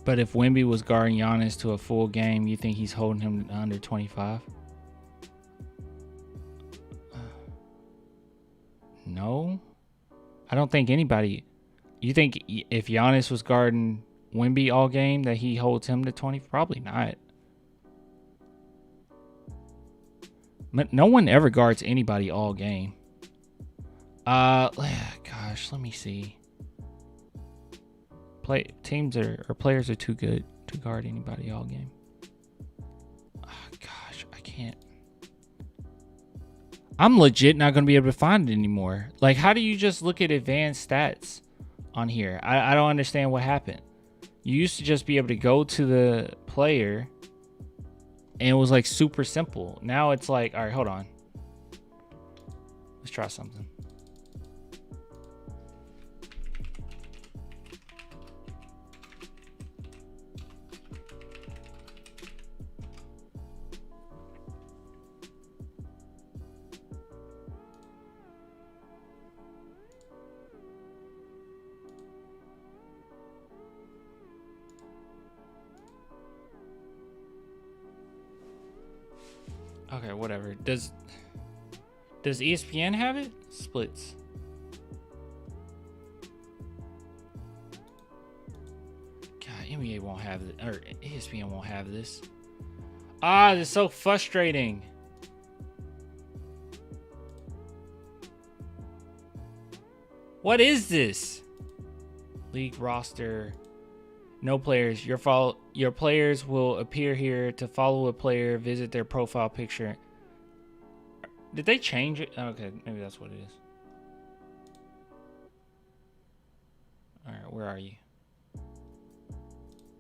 But if Wemby was guarding Giannis to a full game, you think he's holding him under 25? No. I don't think anybody... You think if Giannis was guarding Wemby all game that he holds him to 20? Probably not. No one ever guards anybody all game. Gosh, let me see. Players are too good to guard anybody all game. Gosh, I can't. I'm legit not going to be able to find it anymore. Like, how do you just look at advanced stats on here? I don't understand what happened. You used to just be able to go to the player and it was like super simple. Now it's like, all right, hold on. Let's try something. Okay, whatever. Does ESPN have it? Splits. God, NBA won't have it, or ESPN won't have this. Ah, this is so frustrating. What is this? League roster. No players. Your players will appear here to follow a player, visit their profile picture. Did they change it? Okay, maybe that's what it is. All right, where are you? All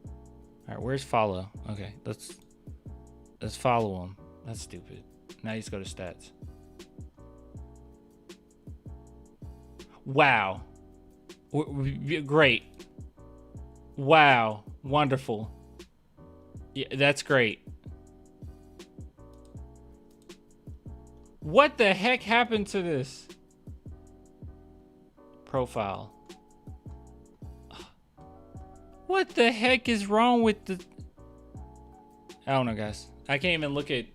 right, where's follow? Okay, let's follow him. That's stupid. Now you just go to stats. Wow. Great. Wow, wonderful. Yeah, that's great. What the heck happened to this profile? What the heck is wrong with the... I don't know, guys. I can't even look at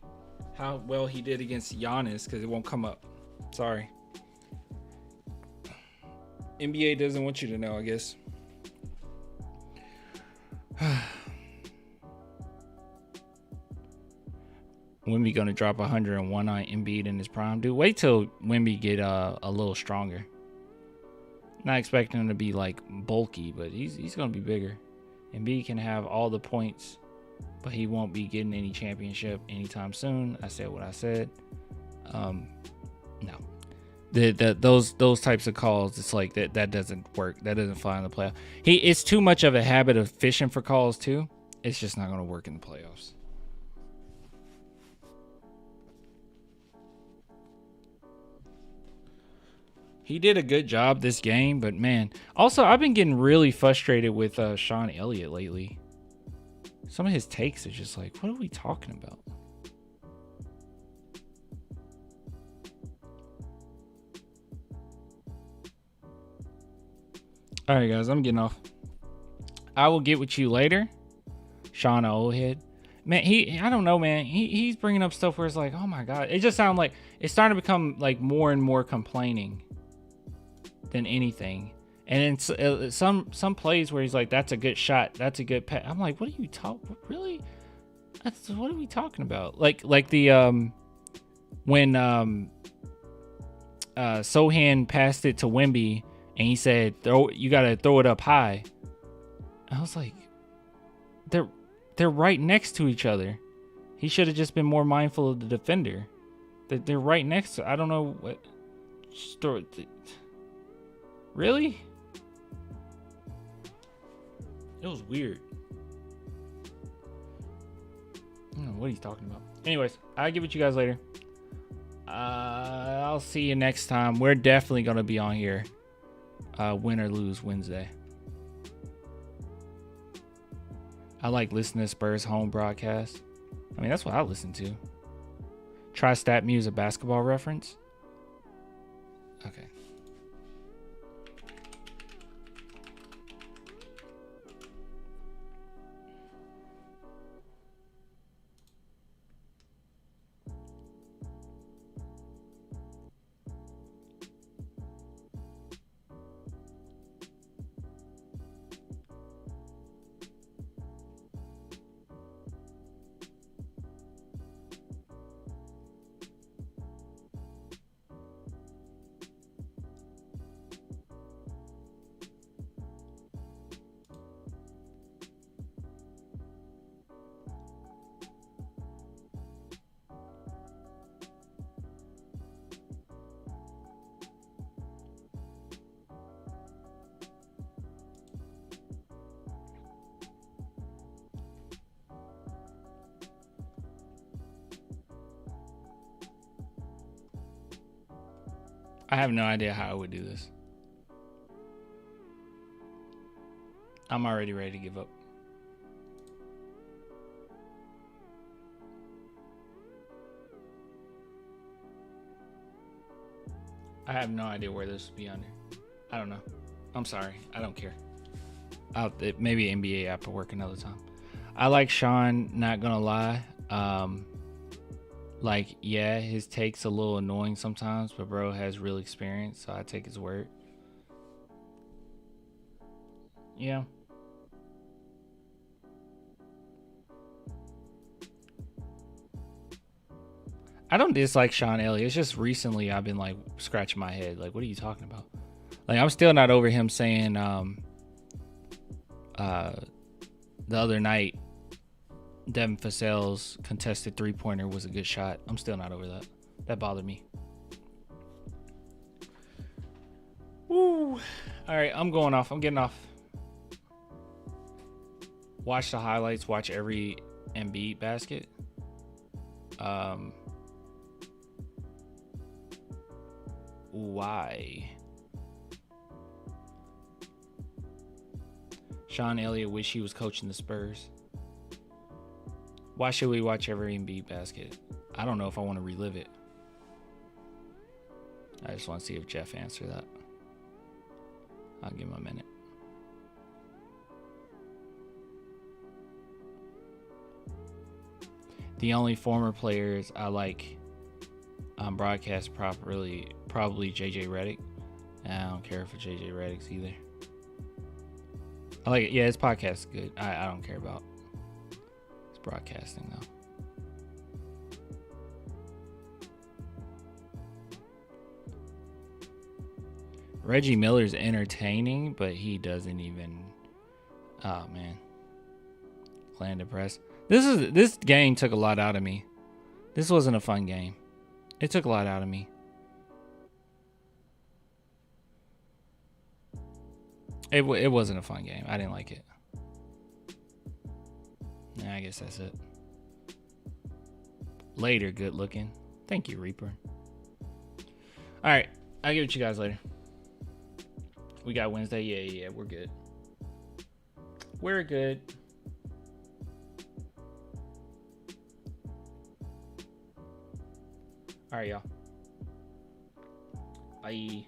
how well he did against Giannis because it won't come up. Sorry. NBA doesn't want you to know, I guess. Wemby gonna drop 101 on Embiid in his prime. Dude, wait till Wemby get a little stronger. Not expecting him to be like bulky, but he's gonna be bigger. Embiid can have all the points, but he won't be getting any championship anytime soon. I said what I said. No. Those types of calls, it's like that doesn't work. That doesn't fly in the playoff. It's too much of a habit of fishing for calls too. It's just not going to work in the playoffs. He did a good job this game, but man, also I've been getting really frustrated with Sean Elliott lately. Some of his takes are just like, what are we talking about? All right, guys, I'm getting off. I will get with you later. Sean Oldhead. Man, I don't know, man. He's bringing up stuff where it's like, oh my God. It just sounds like it's starting to become like more and more complaining than anything. And then some plays where he's like, that's a good shot. That's a good pass. I'm like, what are you talking? Really? What are we talking about? Like the, when Sohan passed it to Wemby, and he said, you got to throw it up high. I was like, they're right next to each other. He should have just been more mindful of the defender. They're right next to, I don't know what. Really? It was weird. I don't know what he's talking about. Anyways, I'll get with you guys later. I'll see you next time. We're definitely going to be on here. Win or lose Wednesday. I like listening to Spurs home broadcast. I mean, that's what I listen to. Try Stat Muse, a basketball reference. Okay. I have no idea how I would do this. I'm already ready to give up. I have no idea where this would be under. I don't know. I'm sorry. I don't care. Maybe NBA after work another time. I like Sean, not gonna lie. Like, yeah, his take's a little annoying sometimes, but bro has real experience, so I take his word. Yeah. I don't dislike Sean Elliott. It's just recently I've been like scratching my head. Like, what are you talking about? Like, I'm still not over him saying the other night Devin Vassell's contested three-pointer was a good shot. I'm still not over that. That bothered me. Woo. All right, I'm going off. I'm getting off. Watch the highlights. Watch every Embiid basket. Why? Sean Elliott wish he was coaching the Spurs. Why should we watch every Embiid basket? I don't know if I want to relive it. I just want to see if Jeff answered that. I'll give him a minute. The only former players I like on broadcast probably JJ Redick. I don't care for JJ Redick's either. I like it. Yeah, his podcast is good. I don't care about his broadcasting though. Reggie Miller's entertaining, but he doesn't even. Oh man, Clan depressed. This game took a lot out of me. This wasn't a fun game. It took a lot out of me. It wasn't a fun game. I didn't like it. Nah, I guess that's it. Later, good looking. Thank you, Reaper. All right, I'll get with you guys later. We got Wednesday. Yeah, we're good. We're good. All right, y'all. Bye.